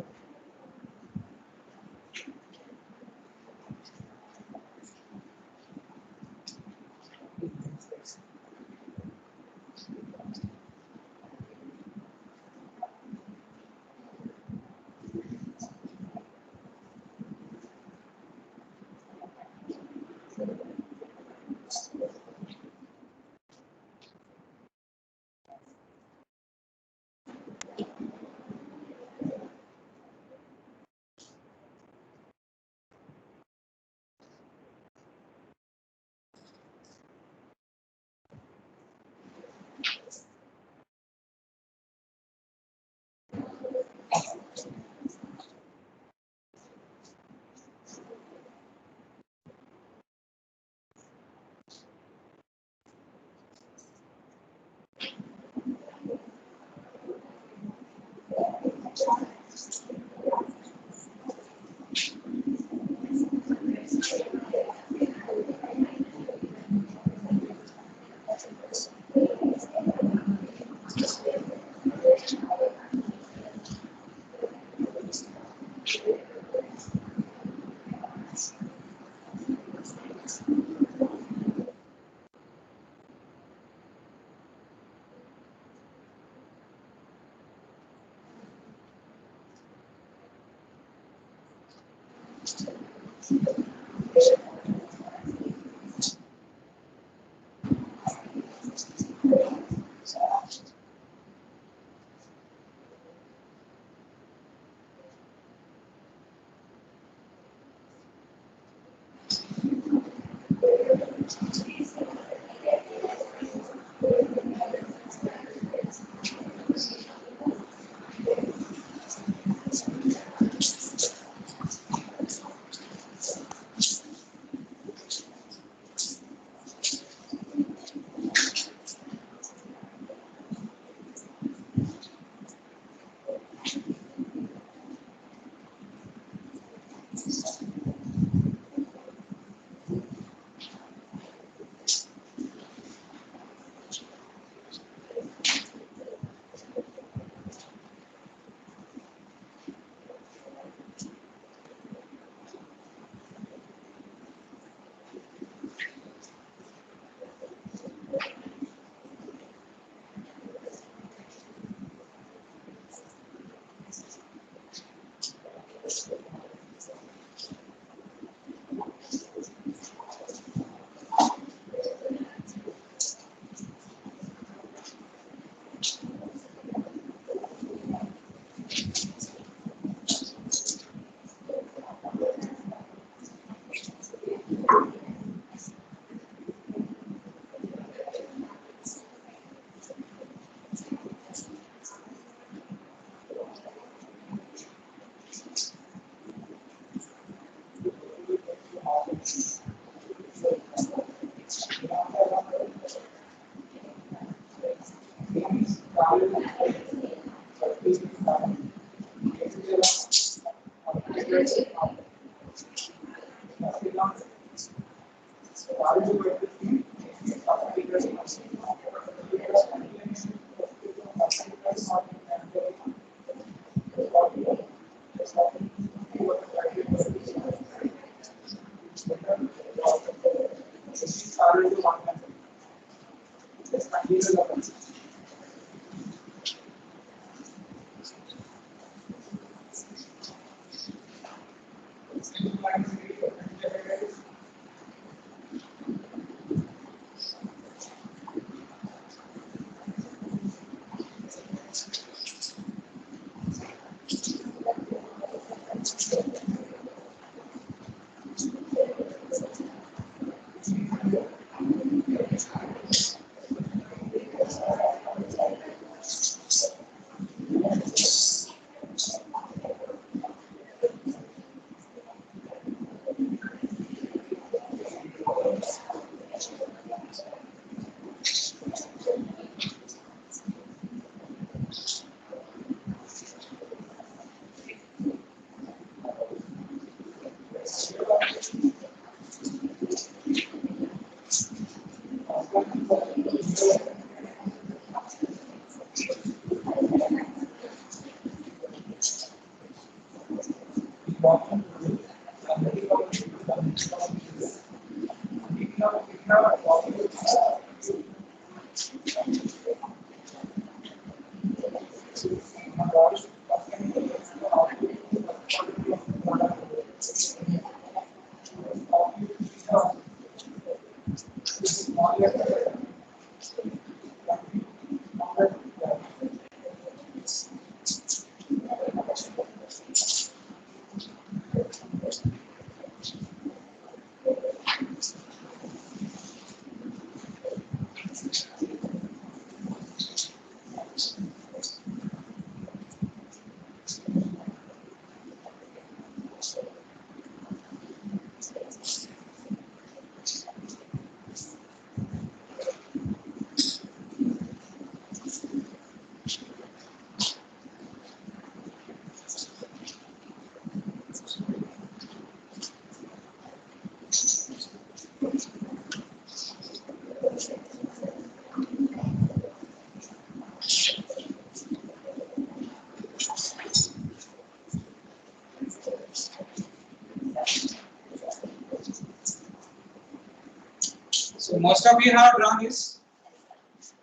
So most of you have drawn this.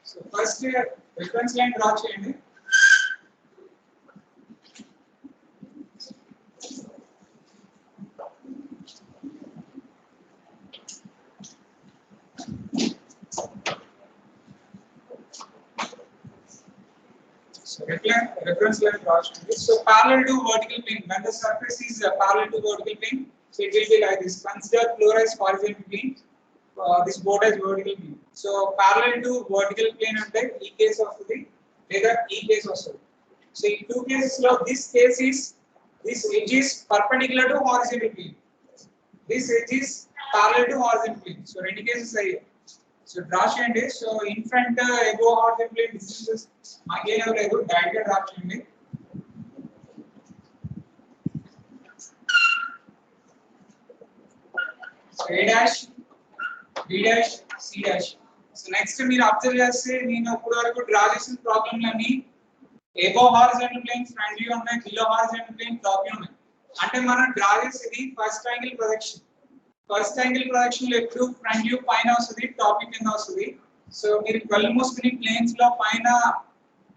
So first reference line draw cheyandi. So reference line draw cheyandi. So parallel to vertical plane. When the surface is parallel to vertical plane, so it will be like this. Consider floor as horizontal plane. This board as vertical plane. So parallel to vertical plane అంటే ఈ case వస్తుంది లేదా ఈ case వస్తుంది. So in two cases లో this case is this edge is perpendicular to horizontal plane. This edge is parallel to horizontal plane. So రెండు cases అయ్యాయి. So draw చేయండి. So in front above horizontal plane distances మాకేం లేదు direct గా draw చేయండి. So A dash B dash C dash. So next మీరు observe చేస్తే నేను ఇప్పుడు వరకు డ్రా చేసిన ప్రాబ్లమ్లన్నీ above horizontal plane front view ఉన్నాయి, below horizontal plane top view ఉన్నాయి. అంటే మనం డ్రా చేసేది first angle projection. First angle projection లో ఎప్పుడు ఫ్రంట్ వ్యూ పైన వస్తుంది, టాప్ వ్యూ కింద వస్తుంది. సో మీరు కళ్ళు మూసుకుని ప్లేన్స్ లో పైన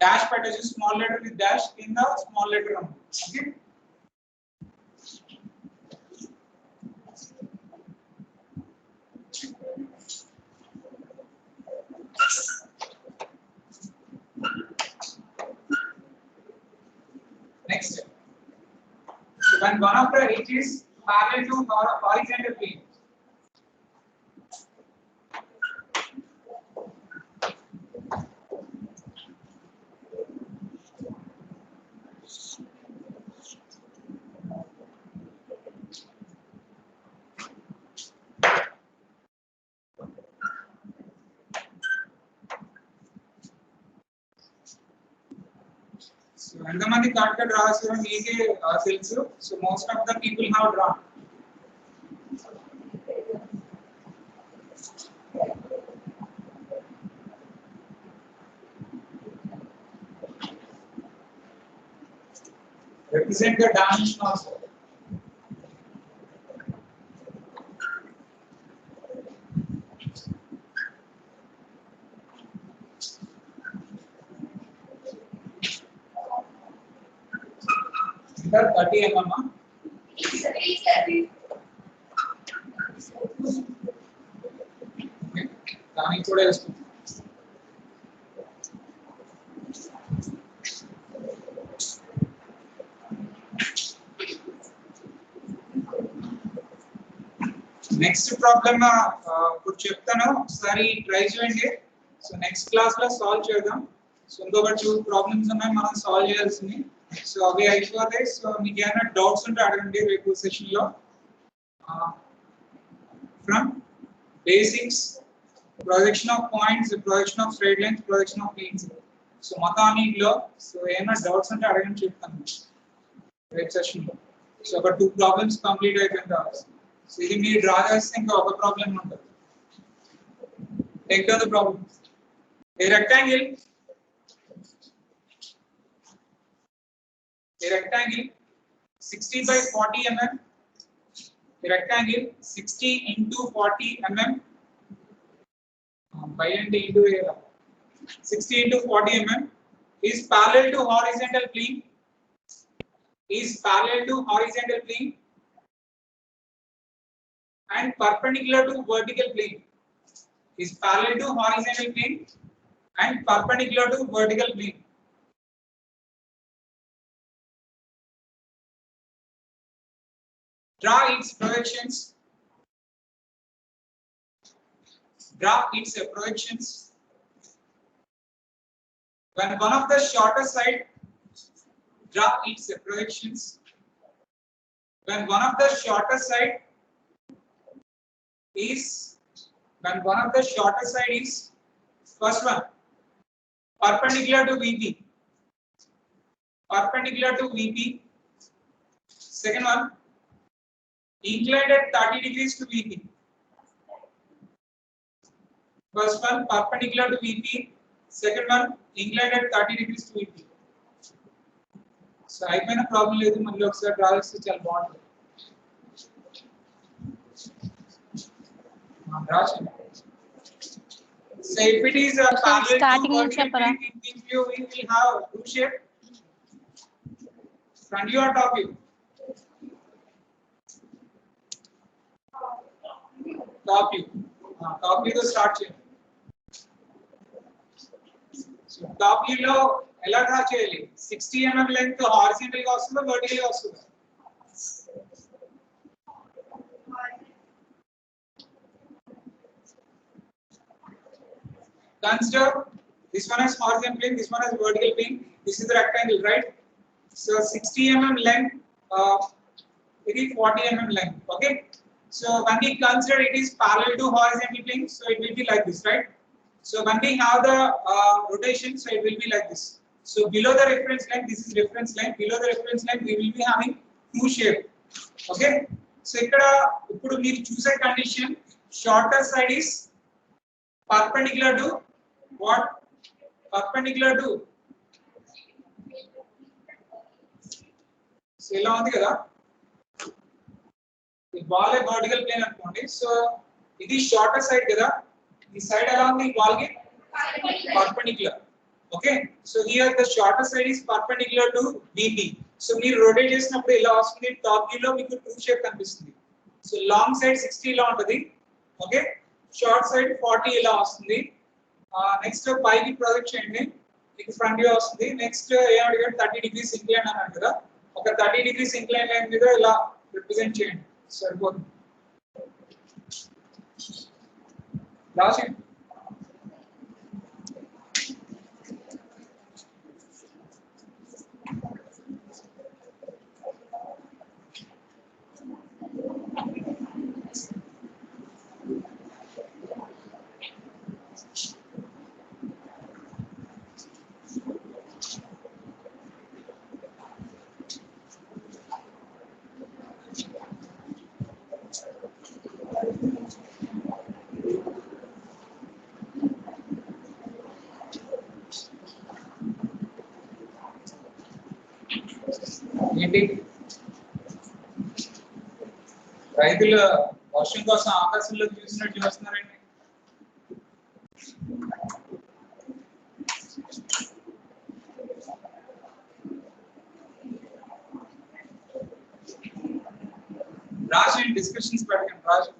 డాష్ పెట్టచ్చు, స్మాల్ లెటర్ విత్ డాష్, కింద స్మాల్ లెటర్ ఉంది. Okay. Next, so when one of the edge is parallel to horizontal plane, So ఎంతమంది కార్డ్ కార్డ్ రాసారో మీకే తెలుసు. So most of the people have drawn. Represent the dimension also. Sir, 30 mm. దానికి కూడా వేస్తుంది. Next problem ఇప్పుడు చెప్తాను, ఒకసారి try చేయండి. సో నెక్స్ట్ క్లాస్ లో సాల్వ్ చేద్దాం. సో ఇంకొక 2 ప్రాబ్లమ్స్ ఉన్నాయి మనం సాల్వ్ చేయాల్సింది. సో అవి అయిపోతాయి. సో మీకు ఏమైనా డౌట్స్ ఉంటే అడగండి రేపు సెషన్ లో. From basics, projection of points, projection of straight lines, projection of planes. So మొత్తం అన్నిటిలో సో ఏమైనా డౌట్స్ ఉంటే అడగండి, చెప్తాను రేపు సెషన్ లో. సో ఒక 2 ప్రాబ్లమ్స్ కంప్లీట్ అయిపోయిన తర్వాత సో ఇది మీరు డ్రా చేస్తే ఇంకా ఒక ప్రాబ్లం ఉంటుంది. Take down the problem. A rectangle 60 by 40 mm, a rectangle 60 into 40 mm by and into 60 into 40 mm is parallel to horizontal plane, and perpendicular to vertical plane, is parallel to horizontal plane and perpendicular to vertical plane. Draw its projections. When one of the shorter side, draw its projections. When one of the shorter side is first one perpendicular to VP. Second one inclined at 30 degrees to VP. First one perpendicular to VP, second one inclined at 30 degrees to VP. So అయిపోయిన problem లేదు, మళ్ళీ ఒకసారి draw చేస్తే చాలా బాగుంటుంది. So if it is a parallel starting to నుంచి చెప్పరా? in view we will have two shape. Front view or top view? Top view. Top view తో స్టార్ట్ చేయండి. సో టాప్ వ్యూ లో ఎలా డ్రా చేయాలి? 60 mm లెంగ్త్ హారిజాంటల్ గా వస్తుందా vertical గా వస్తుందా? Consider this one as horizontal plane, this one as vertical plane. This is the rectangle, right? So 60 mm length, it is 40 mm length. Okay. So when we consider it is parallel to horizontal plane, so it will be like this, right? So when we have the rotation, so it will be like this. So below the reference line, this is reference line. Below the reference line, we will be having two shape. Okay. So ikkada ippudu meer choose condition, shorter side is perpendicular to what? Perpendicular to. So ila undi kada. The ball a vertical plane అనుకోండి. So ఇది shorter side కదా. The side along the wall ki perpendicular. Okay. So here the shorter side is perpendicular to VP. So మీరు rotate చేసినప్పుడు ఇలా వస్తుంది. Top view లో మీకు two shape కనిపిస్తుంది. So long side 60 ఇలా ఉంటుంది. Okay. Short side 40 ఇలా వస్తుంది. నెక్స్ట్ పైకి ప్రొజెక్ట్ చేయండి. మీకు ఫ్రంట్ వ్యూ వస్తుంది. నెక్స్ట్ ఏమడిగాడు 30 degrees ఇంక్లైన్ అన్నాడు కదా. ఒక 30 degrees ఇంక్లైన్ లైన్ మీద ఇలా రిప్రజెంట్ చేయండి. సరిపోతుంది. లాస్ట్ ఏంటి రైతులు వర్షం కోసం ఆకాశంలోకి చూసినట్టు చూస్తున్నారండి. రాజు డిస్కషన్స్ పెట్టండి రాజు.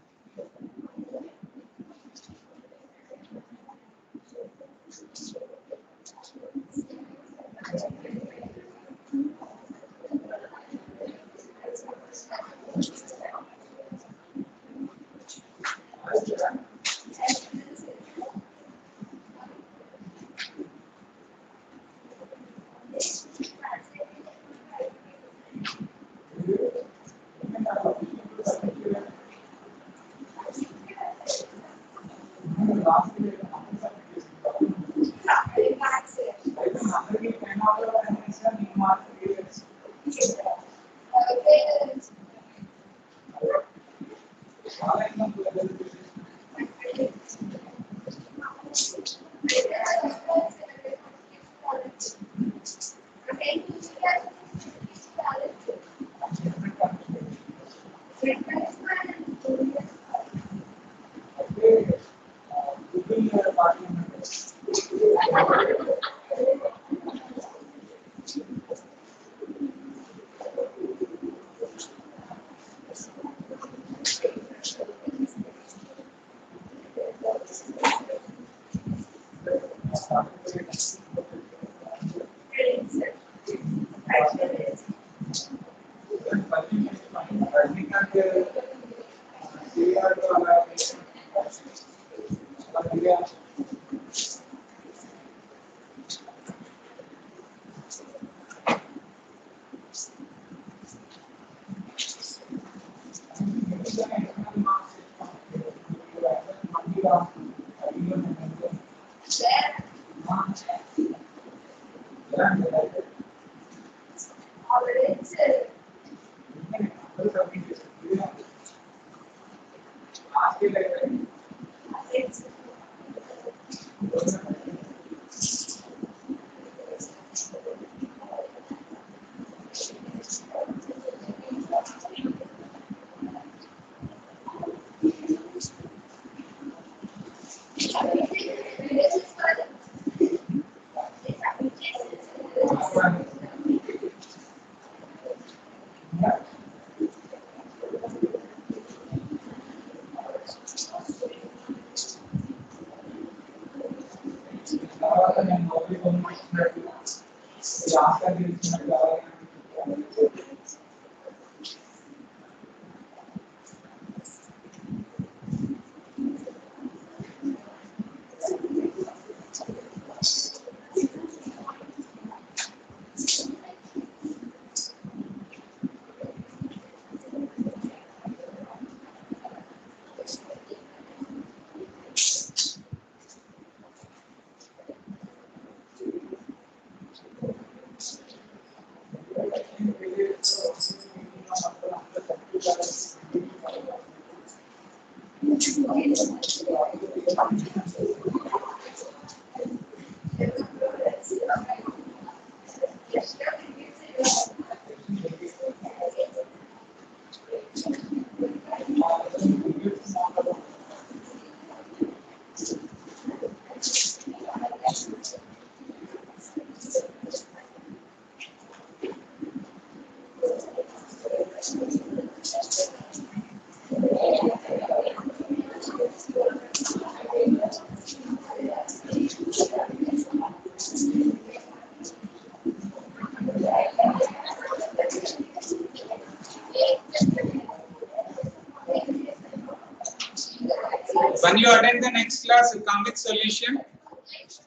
When you attend the next class, come with solution.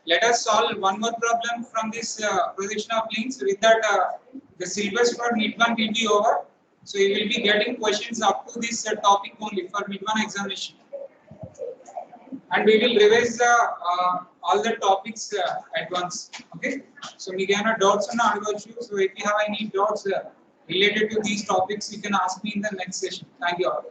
Let us solve one more problem from this projection of links. With that, the syllabus for mid-1 will be over. So you will be getting questions up to this topic only for mid-1 examination. And we will revise all the topics at once. Okay. So we can have doubts on our issue. So if you have any doubts related to these topics, you can ask me in the next session. Thank you all.